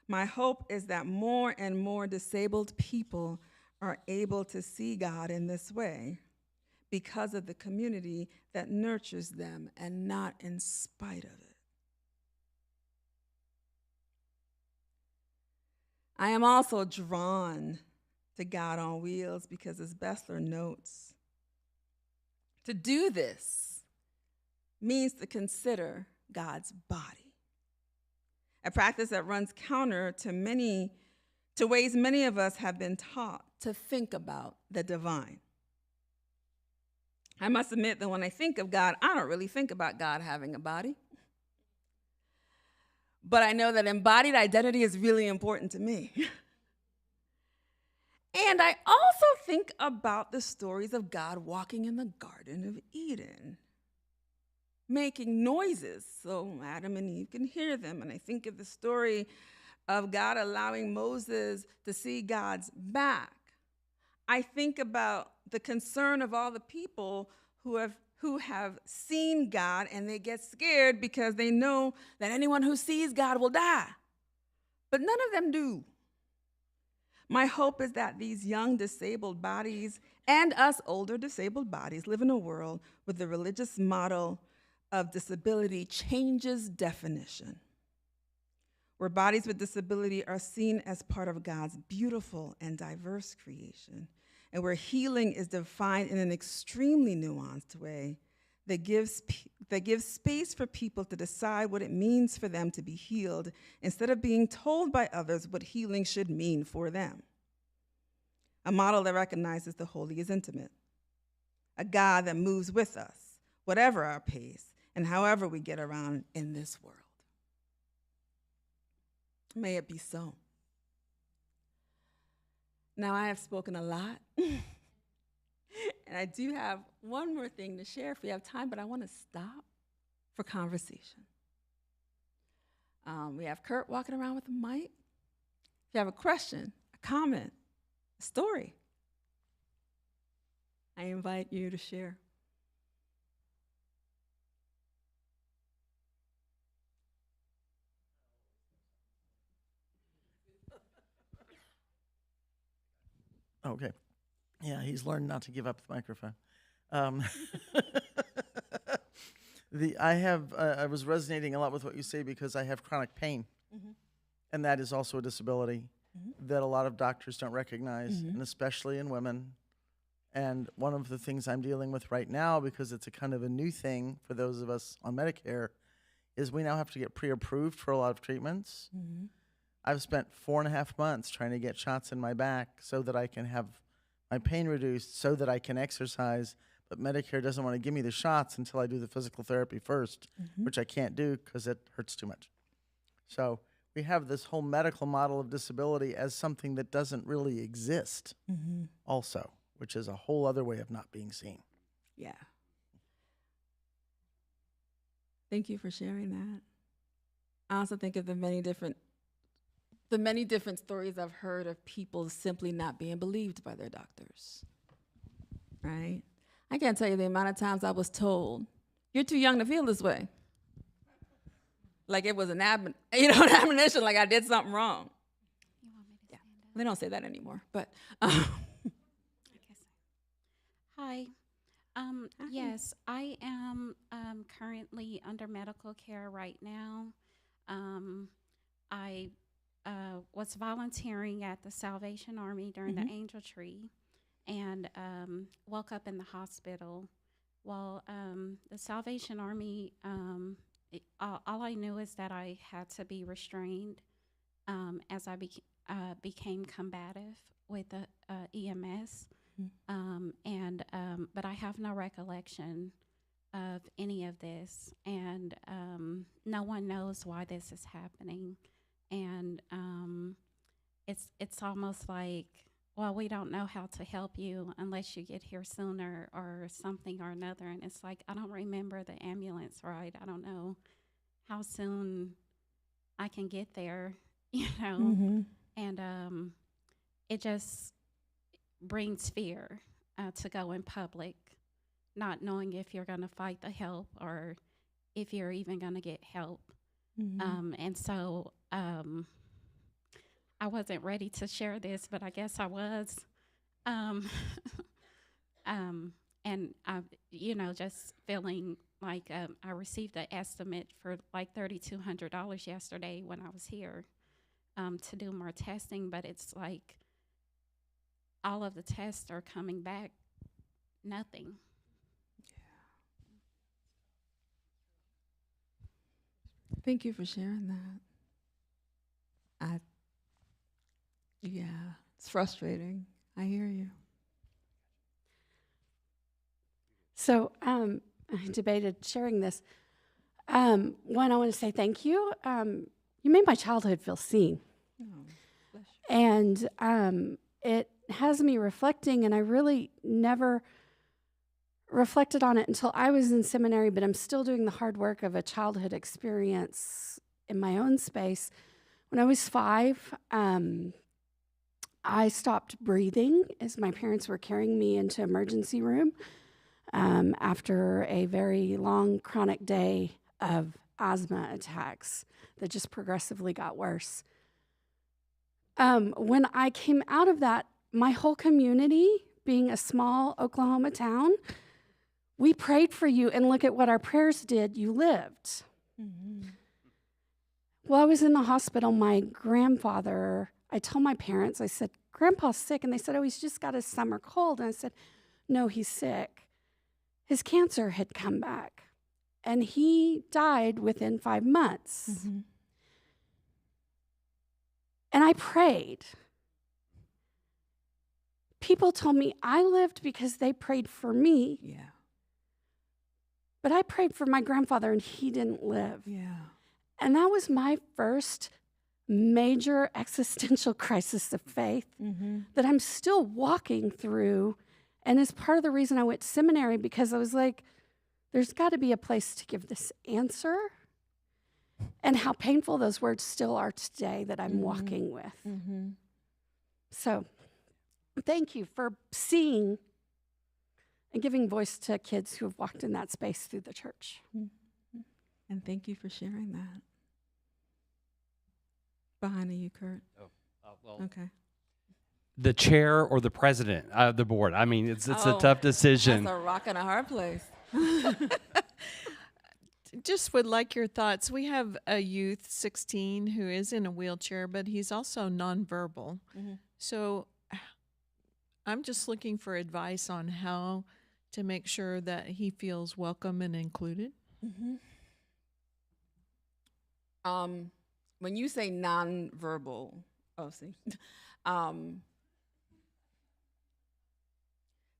My hope is that more and more disabled people are able to see God in this way because of the community that nurtures them and not in spite of it. I am also drawn to God on wheels because, as Bessler notes, to do this means to consider God's body, a practice that runs counter to ways many of us have been taught to think about the divine. I must admit that when I think of God, I don't really think about God having a body. But I know that embodied identity is really important to me. And I also think about the stories of God walking in the Garden of Eden, making noises so Adam and Eve can hear them. And I think of the story of God allowing Moses to see God's back. I think about the concern of all the people who have seen God, and they get scared because they know that anyone who sees God will die. But none of them do. My hope is that these young disabled bodies and us older disabled bodies live in a world where the religious model of disability changes definition, where bodies with disability are seen as part of God's beautiful and diverse creation, and where healing is defined in an extremely nuanced way that gives space for people to decide what it means for them to be healed instead of being told by others what healing should mean for them. A model that recognizes the holy is intimate, a God that moves with us, whatever our pace and however we get around in this world. May it be so. Now, I have spoken a lot, and I do have one more thing to share if we have time, but I want to stop for conversation. We have Kurt walking around with a mic. If you have a question, a comment, a story, I invite you to share. Okay. Yeah, he's learned not to give up the microphone. I was resonating a lot with what you say because I have chronic pain, and that is also a disability. that a lot of doctors don't recognize, and especially in women. And one of the things I'm dealing with right now, because it's a kind of a new thing for those of us on Medicare, is we now have to get pre-approved for a lot of treatments. I've spent 4.5 months trying to get shots in my back so that I can have my pain reduced, so that I can exercise. But Medicare doesn't want to give me the shots until I do the physical therapy first, which I can't do because it hurts too much. So we have this whole medical model of disability as something that doesn't really exist also, which is a whole other way of not being seen. Yeah. Thank you for sharing that. I also think of the many different stories I've heard of people simply not being believed by their doctors. Right? I can't tell you the amount of times I was told, "You're too young to feel this way." Like it was an admonition, like I did something wrong. You want me to stand up? They don't say that anymore, but I guess. Hi. Yes, I am currently under medical care right now. I was volunteering at the Salvation Army during the Angel Tree, and woke up in the hospital. Well, the Salvation Army, all I knew is that I had to be restrained as I became combative with the EMS. But I have no recollection of any of this, and no one knows why this is happening. And it's almost like, well, we don't know how to help you unless you get here sooner or something or another. And it's like, I don't remember the ambulance ride. I don't know how soon I can get there, you know. And it just brings fear to go in public, not knowing if you're going to fight the help or if you're even going to get help. And so I wasn't ready to share this, but I guess I was. And I, just feeling like I received an estimate for like $3,200 yesterday when I was here to do more testing, but it's like all of the tests are coming back nothing. thank you for sharing that. It's frustrating. I hear you. So I debated sharing this. One, I want to say thank you. You made my childhood feel seen. Bless you. And it has me reflecting, and I really never reflected on it until I was in seminary, but I'm still doing the hard work of a childhood experience in my own space. When I was 5, I stopped breathing as my parents were carrying me into emergency room after a very long chronic day of asthma attacks that just progressively got worse. When I came out of that, my whole community, being a small Oklahoma town, we prayed for you, and look at what our prayers did. You lived. While I was in the hospital, my grandfather, I told my parents, I said, "Grandpa's sick." And they said, "Oh, he's just got his summer cold." And I said, "No, he's sick." His cancer had come back, and he died within 5 months. And I prayed. People told me I lived because they prayed for me. Yeah. But I prayed for my grandfather, and he didn't live. Yeah. And that was my first major existential crisis of faith that I'm still walking through. And is part of the reason I went to seminary, because I was like, there's got to be a place to give this answer. And how painful those words still are today that I'm walking with. So thank you for seeing and giving voice to kids who have walked in that space through the church. And thank you for sharing that. Behind you, Kurt. Well, Okay. the chair or the president of the board. I mean, it's a Oh, tough decision. That's a rock and a hard place. just would like your thoughts. We have a youth, 16, who is in a wheelchair, but he's also nonverbal. So I'm just looking for advice on how to make sure that he feels welcome and included. When you say nonverbal, there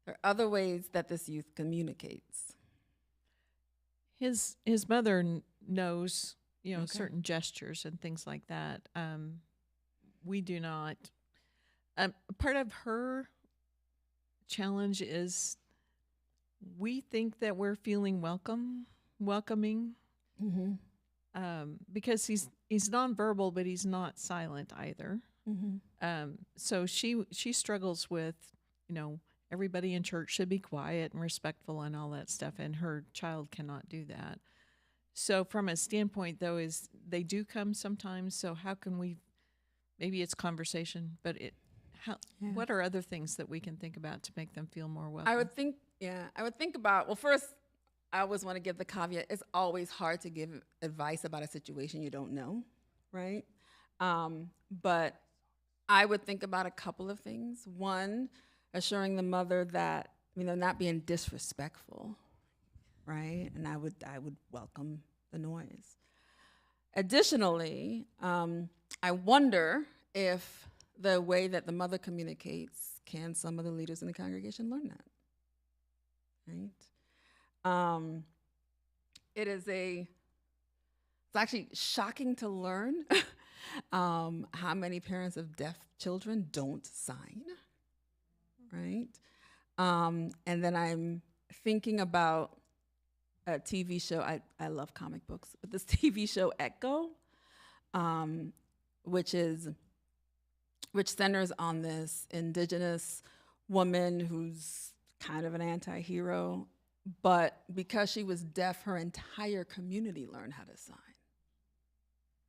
are other ways that this youth communicates. His mother knows, certain gestures and things like that. We do not. Part of her challenge is we think that we're feeling welcoming, because he's nonverbal, but he's not silent either. So she struggles with, everybody in church should be quiet and respectful and all that stuff, and her child cannot do that. So from a standpoint, though, is they do come sometimes. So how can we? Maybe it's conversation, but what are other things that we can think about to make them feel more welcome? I would think about, well, first, I always want to give the caveat, it's always hard to give advice about a situation you don't know, right? But I would think about a couple of things. One, assuring the mother that, not being disrespectful, right? And I would welcome the noise. Additionally, I wonder if the way that the mother communicates, can some of the leaders in the congregation learn that, right? It's actually shocking to learn how many parents of deaf children don't sign, right? And then I'm thinking about a TV show. I love comic books, but this TV show Echo, which centers on this indigenous woman who's kind of an anti-hero, but because she was deaf, her entire community learned how to sign,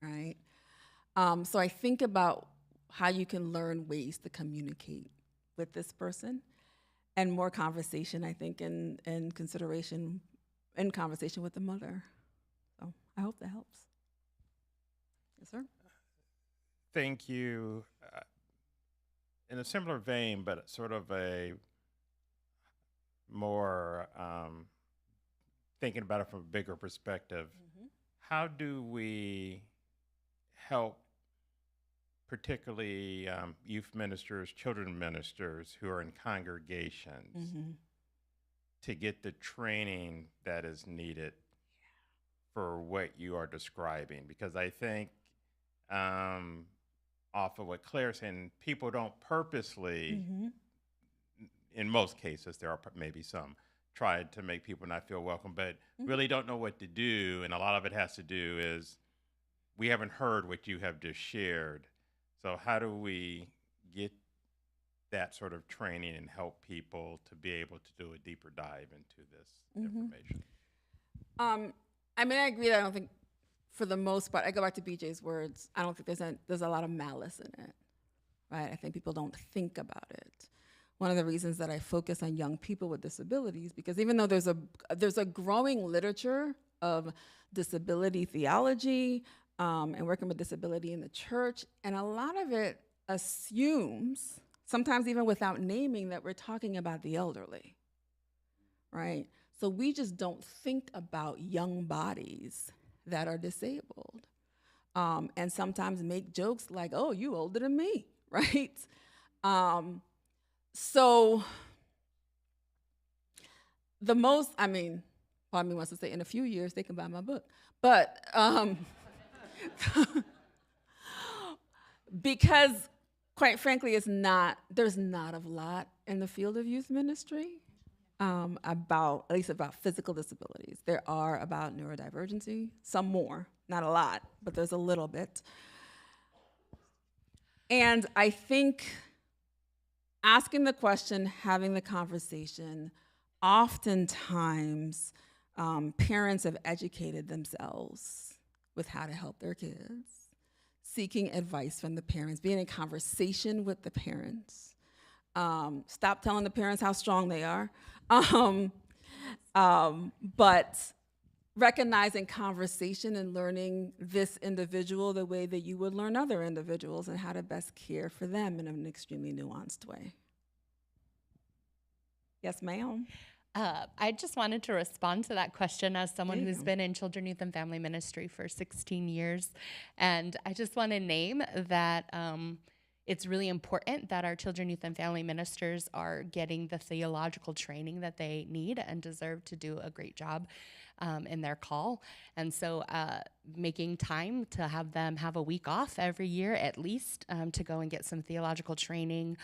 right? So I think about how you can learn ways to communicate with this person, and more conversation, I think, in conversation with the mother. So I hope that helps. Yes, sir. Thank you. In a similar vein, but sort of a more thinking about it from a bigger perspective, how do we help particularly youth ministers, children ministers who are in congregations to get the training that is needed for what you are describing? Because I think off of what Claire's saying, people don't purposely, in most cases, there are maybe some, try to make people not feel welcome, but really don't know what to do. And a lot of it has to do is we haven't heard what you have just shared. So how do we get that sort of training and help people to be able to do a deeper dive into this information? I agree that I don't think, for the most part, I go back to BJ's words, I don't think there's a lot of malice in it, right? I think people don't think about it. One of the reasons that I focus on young people with disabilities, because even though there's a growing literature of disability theology and working with disability in the church, and a lot of it assumes, sometimes even without naming, that we're talking about the elderly, right? So we just don't think about young bodies that are disabled, and sometimes make jokes like, "Oh, you older than me," right? So the most, part of me wants to say in a few years they can buy my book, but because quite frankly, there's not a lot in the field of youth ministry about physical disabilities. There are about neurodivergency, some more, not a lot, but there's a little bit. And I think asking the question, having the conversation, oftentimes parents have educated themselves with how to help their kids, seeking advice from the parents, being in conversation with the parents. Stop telling the parents how strong they are. But recognizing conversation and learning this individual the way that you would learn other individuals and how to best care for them in an extremely nuanced way. Yes, ma'am. I just wanted to respond to that question as someone There you who's go. been in children, youth, and family ministry for 16 years. And I just want to name that it's really important that our children, youth, and family ministers are getting the theological training that they need and deserve to do a great job in their call. And so making time to have them have a week off every year at least to go and get some theological training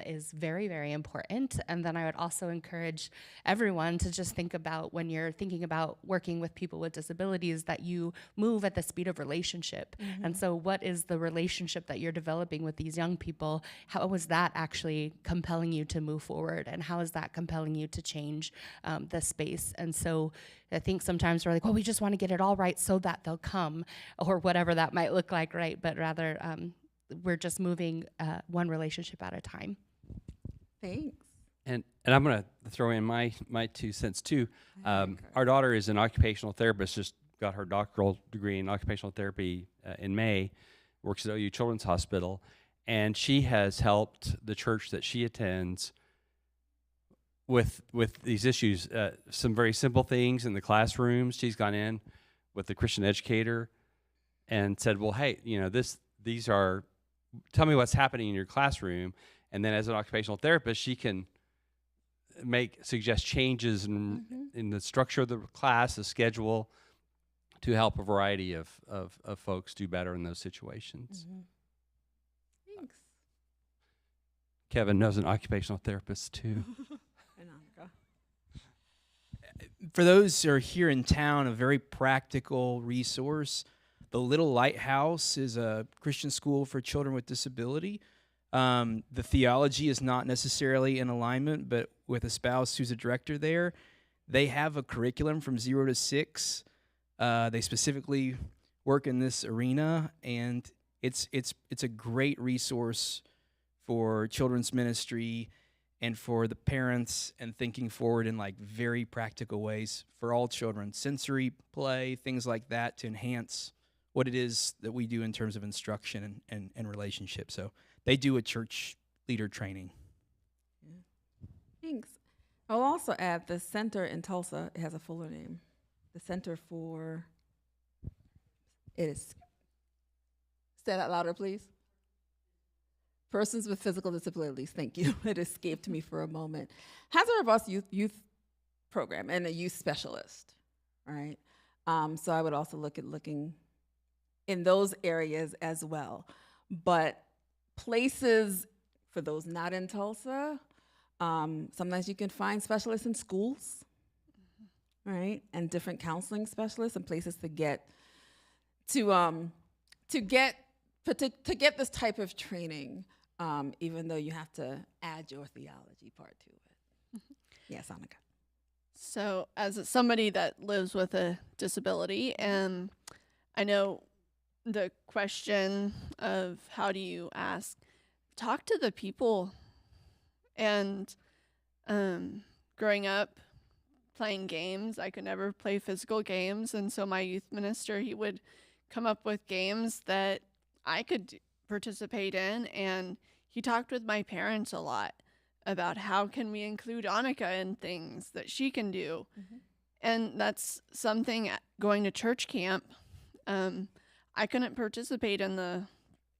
is very, very important. And then I would also encourage everyone to just think about, when you're thinking about working with people with disabilities, that you move at the speed of relationship. And so what is the relationship that you're developing with these young people? How is that actually compelling you to move forward? And how is that compelling you to change the space? And so I think sometimes we're like, well, we just want to get it all right so that they'll come, or whatever that might look like, right? But rather, we're just moving one relationship at a time. Thanks. And I'm going to throw in my 2 cents too. Our daughter is an occupational therapist, just got her doctoral degree in occupational therapy in May, works at OU Children's Hospital, and she has helped the church that she attends with these issues. Some very simple things in the classrooms. She's gone in with the Christian educator and said, well, hey, these are, tell me what's happening in your classroom. And then as an occupational therapist, she can suggest changes in the structure of the class, the schedule, to help a variety of folks do better in those situations. Thanks. Kevin knows an occupational therapist too. For those who are here in town, a very practical resource. The Little Lighthouse is a Christian school for children with disability. The theology is not necessarily in alignment, but with a spouse who's a director there, they have a curriculum from 0 to 6. They specifically work in this arena, and it's a great resource for children's ministry and for the parents, and thinking forward in like very practical ways for all children, sensory play, things like that, to enhance what it is that we do in terms of instruction and relationship. So they do a church leader training. Thanks. I'll also add the center in Tulsa. It has a fuller name. The Center for, it is, say that louder, please. Persons with Physical Disabilities. Thank you. It escaped me for a moment. Has a robust youth program and a youth specialist, right? So I would also looking in those areas as well. But places for those not in Tulsa, sometimes you can find specialists in schools, right? And different counseling specialists and places to get this type of training, even though you have to add your theology part to it. Yes, Annika. So as somebody that lives with a disability, and I know the question of how do you talk to the people, and growing up playing games, I could never play physical games, and so my youth minister, he would come up with games that I could participate in, and he talked with my parents a lot about how can we include Annika in things that she can do. And that's something going to church camp. I couldn't participate in the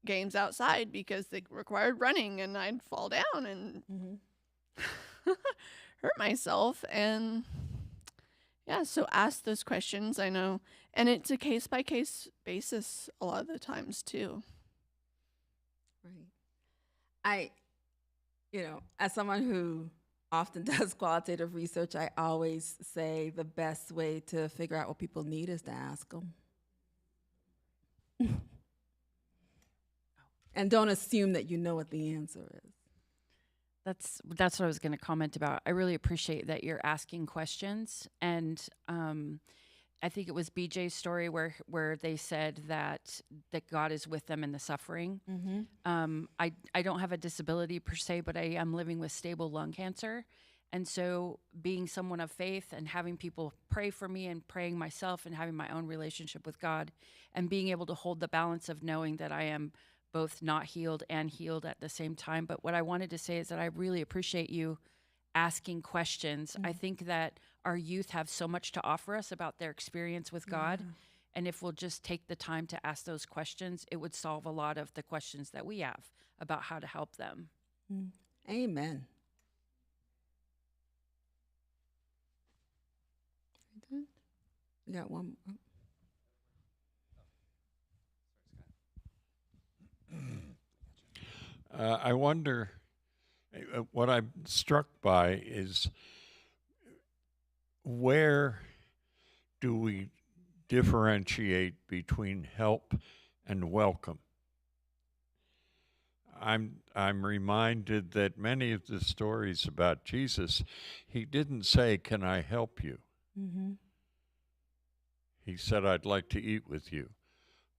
games outside because they required running, and I'd fall down and hurt myself. And yeah, so ask those questions, I know. And it's a case-by-case basis a lot of the times too. Right. As someone who often does qualitative research, I always say the best way to figure out what people need is to ask them. And don't assume that you know what the answer is. That's what I was going to comment about. I really appreciate that you're asking questions, and I think it was BJ's story where they said that God is with them in the suffering. I don't have a disability per se, but I am living with stable lung cancer, And so being someone of faith and having people pray for me and praying myself and having my own relationship with God and being able to hold the balance of knowing that I am both not healed and healed at the same time. But what I wanted to say is that I really appreciate you asking questions. I think that our youth have so much to offer us about their experience with God. And if we'll just take the time to ask those questions, it would solve a lot of the questions that we have about how to help them. Amen. We got one. I wonder, what I'm struck by is, where do we differentiate between help and welcome? I'm reminded that many of the stories about Jesus, he didn't say, "Can I help you?" He said, "I'd like to eat with you.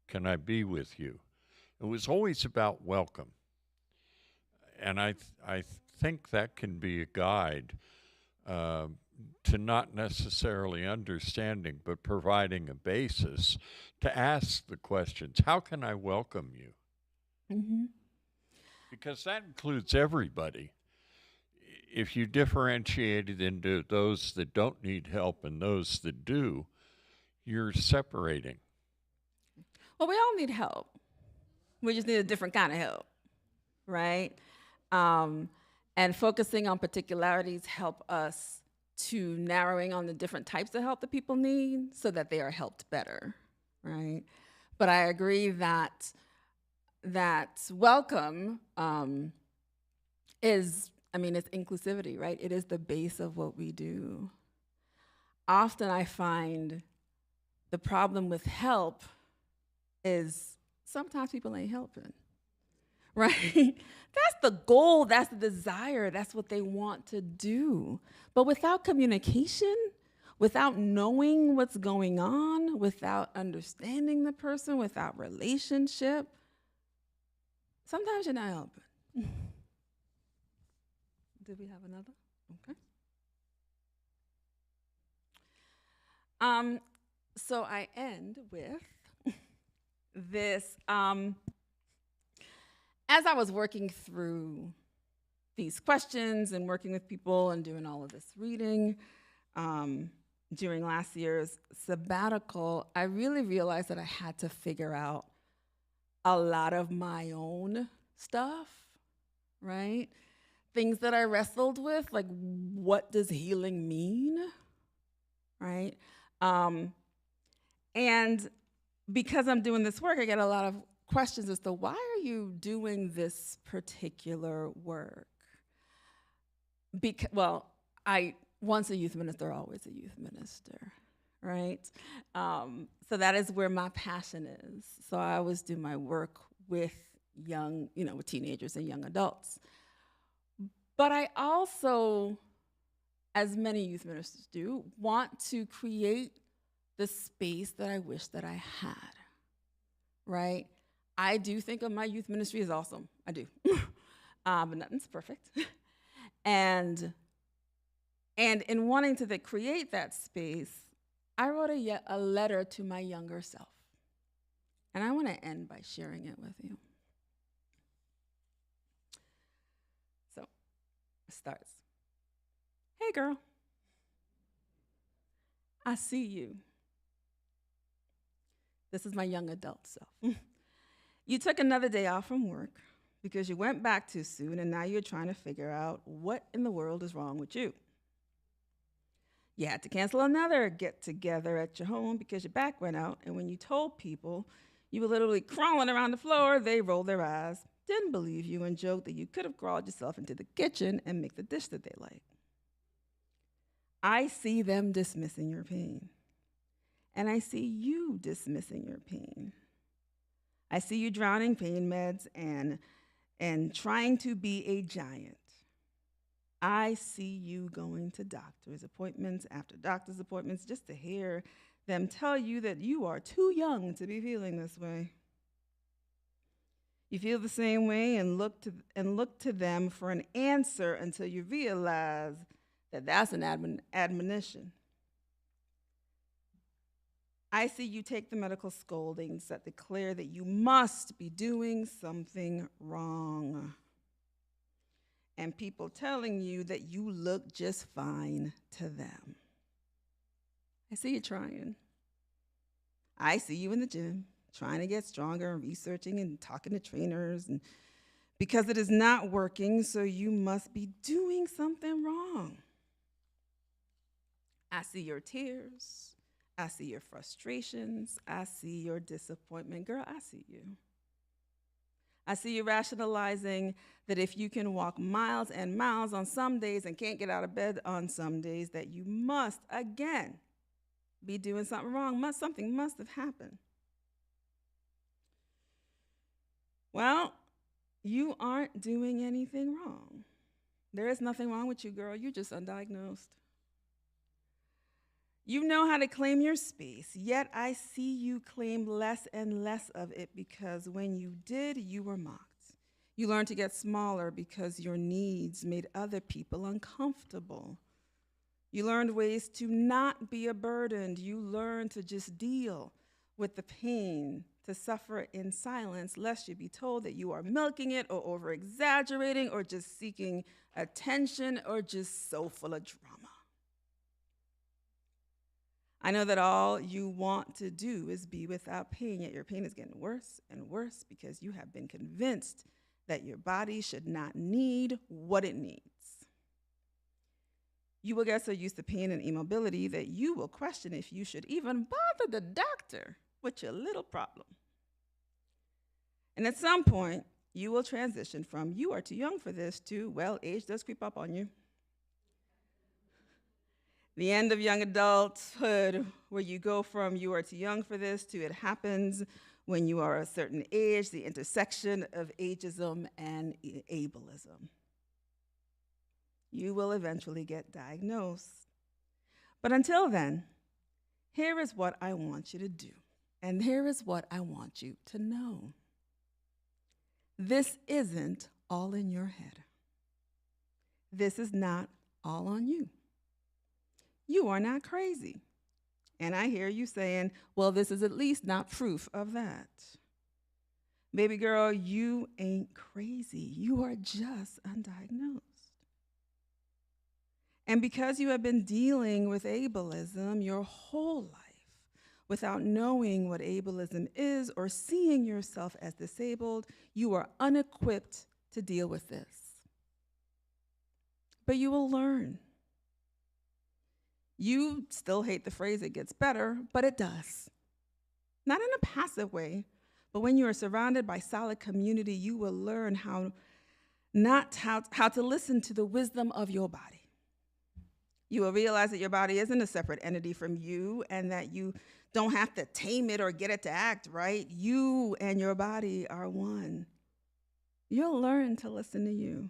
Can I be with you?" It was always about welcome. And I think that can be a guide to not necessarily understanding, but providing a basis to ask the questions. How can I welcome you? Because that includes everybody. If you differentiate it into those that don't need help and those that do, you're separating. Well, we all need help. We just need a different kind of help, right? And focusing on particularities help us to narrowing on the different types of help that people need so that they are helped better, right? But I agree that welcome is, it's inclusivity, right? It is the base of what we do. Often I find the problem with help is sometimes people ain't helping, right? That's the goal, that's the desire, that's what they want to do. But without communication, without knowing what's going on, without understanding the person, without relationship, sometimes you're not helping. Did we have another? Okay. So I end with this. As I was working through these questions and working with people and doing all of this reading during last year's sabbatical, I really realized that I had to figure out a lot of my own stuff, right? Things that I wrestled with, like what does healing mean, right? And because I'm doing this work, I get a lot of questions as to why are you doing this particular work? Once a youth minister, always a youth minister, right? So that is where my passion is. So I always do my work with young, with teenagers and young adults. But I also, as many youth ministers do, want to create the space that I wish that I had, right? I do think of my youth ministry as awesome. I do. But nothing's perfect. And in wanting to create that space, I wrote a letter to my younger self. And I want to end by sharing it with you. So it starts. Hey, girl. I see you. This is my young adult self. You took another day off from work because you went back too soon, and now you're trying to figure out what in the world is wrong with you. You had to cancel another get-together at your home because your back went out, and when you told people you were literally crawling around the floor, they rolled their eyes, didn't believe you, and joked that you could have crawled yourself into the kitchen and make the dish that they like. I see them dismissing your pain, and I see you dismissing your pain. I see you drowning pain meds and trying to be a giant. I see you going to doctor's appointments after doctor's appointments just to hear them tell you that you are too young to be feeling this way. You feel the same way and look to them for an answer until you realize that that's an admonition. I see you take the medical scoldings that declare that you must be doing something wrong, and people telling you that you look just fine to them. I see you trying. I see you in the gym trying to get stronger and researching and talking to trainers, and because it is not working, so you must be doing something wrong. I see your tears. I see your frustrations. I see your disappointment. Girl, I see you. I see you rationalizing that if you can walk miles and miles on some days and can't get out of bed on some days, that you must, again, be doing something wrong. Something must have happened. Well, you aren't doing anything wrong. There is nothing wrong with you, girl. You're just undiagnosed. You know how to claim your space, yet I see you claim less and less of it because when you did, you were mocked. You learned to get smaller because your needs made other people uncomfortable. You learned ways to not be a burden. You learned to just deal with the pain, to suffer in silence, lest you be told that you are milking it or over-exaggerating or just seeking attention or just so full of drama. I know that all you want to do is be without pain, yet your pain is getting worse and worse because you have been convinced that your body should not need what it needs. You will get so used to pain and immobility that you will question if you should even bother the doctor with your little problem. And at some point, you will transition from you are too young for this to, well, age does creep up on you. The end of young adulthood, where you go from you are too young for this to it happens when you are a certain age, the intersection of ageism and ableism. You will eventually get diagnosed. But until then, here is what I want you to do, and here is what I want you to know. This isn't all in your head. This is not all on you. You are not crazy. And I hear you saying, well, this is at least not proof of that. Baby girl, you ain't crazy. You are just undiagnosed. And because you have been dealing with ableism your whole life without knowing what ableism is or seeing yourself as disabled, you are unequipped to deal with this. But you will learn. You still hate the phrase, it gets better, but it does. Not in a passive way, but when you are surrounded by solid community, you will learn how to listen to the wisdom of your body. You will realize that your body isn't a separate entity from you and that you don't have to tame it or get it to act right. You and your body are one. You'll learn to listen to you.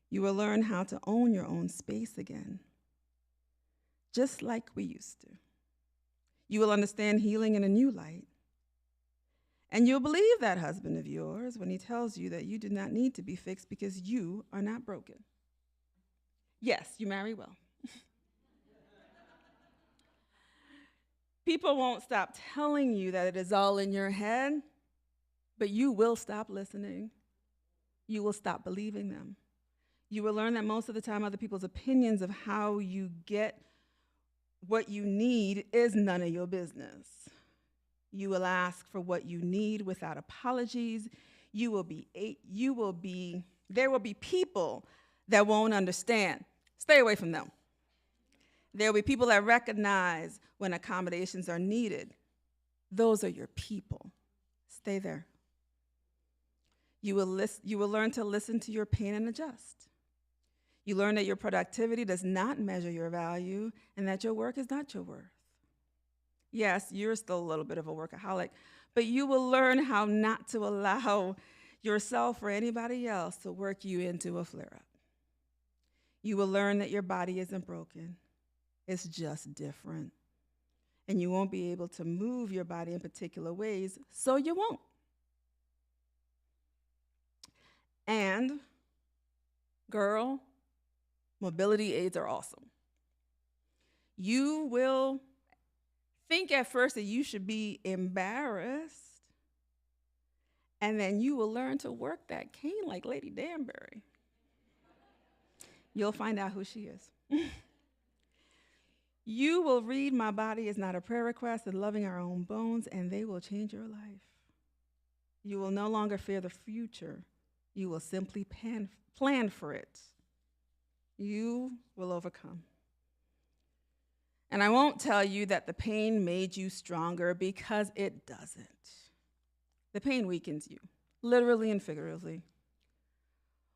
You will learn how to own your own space again, just like we used to. You will understand healing in a new light. And you'll believe that husband of yours when he tells you that you do not need to be fixed because you are not broken. Yes, you marry well. People won't stop telling you that it is all in your head, but you will stop listening. You will stop believing them. You will learn that most of the time other people's opinions of how you get what you need is none of your business. You will ask for what you need without apologies. There will be people that won't understand. Stay away from them. There will be people that recognize when accommodations are needed. Those are your people. Stay there. You will learn to listen to your pain and adjust. You learn that your productivity does not measure your value and that your work is not your worth. Yes, you're still a little bit of a workaholic, but you will learn how not to allow yourself or anybody else to work you into a flare-up. You will learn that your body isn't broken. It's just different. And you won't be able to move your body in particular ways, so you won't. And, girl, Mobility aids are awesome. You will think at first that you should be embarrassed, and then you will learn to work that cane like Lady Danbury. You'll find out who she is. You will read My Body Is Not a Prayer Request and Loving Our Own Bones, and they will change your life. You will no longer fear the future. You will simply plan for it. You will overcome. And I won't tell you that the pain made you stronger, because it doesn't. The pain weakens you, literally and figuratively.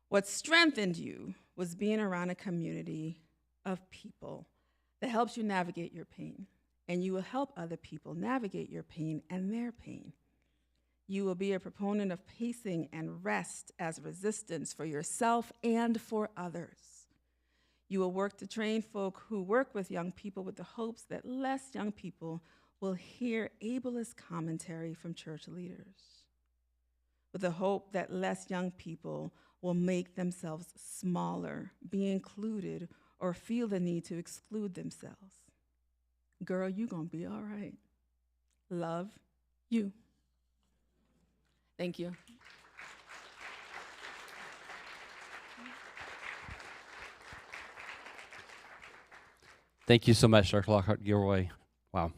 What strengthened you was being around a community of people that helps you navigate your pain, and you will help other people navigate your pain and their pain. You will be a proponent of pacing and rest as resistance for yourself and for others. You will work to train folk who work with young people with the hopes that less young people will hear ableist commentary from church leaders, with the hope that less young people will make themselves smaller, be included, or feel the need to exclude themselves. Girl, you gonna be all right. Love you. Thank you. Thank you so much, Dr. Lockhart-Gilroy. Wow.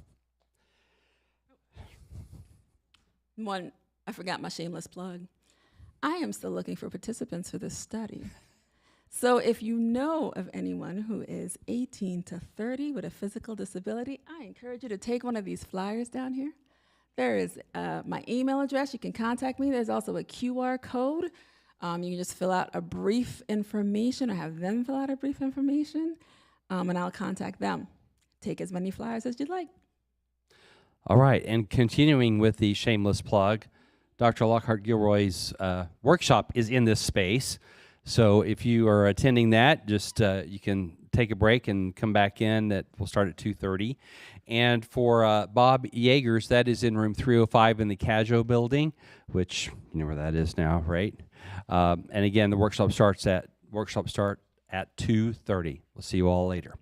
One, I forgot my shameless plug. I am still looking for participants for this study. So if you know of anyone who is 18 to 30 with a physical disability, I encourage you to take one of these flyers down here. There is my email address. You can contact me. There's also a QR code. You can just fill out a brief information, or have them fill out a brief information, and I'll contact them. Take as many flyers as you'd like. All right, and continuing with the shameless plug, Dr. Lockhart-Gilroy's workshop is in this space. So if you are attending that, just you can take a break and come back in. That will start at 2:30. And for Bob Yeagers, that is in room 305 in the Cadjo building, which you know where that is now, right? And again, the workshop start at 2:30. We'll see you all later.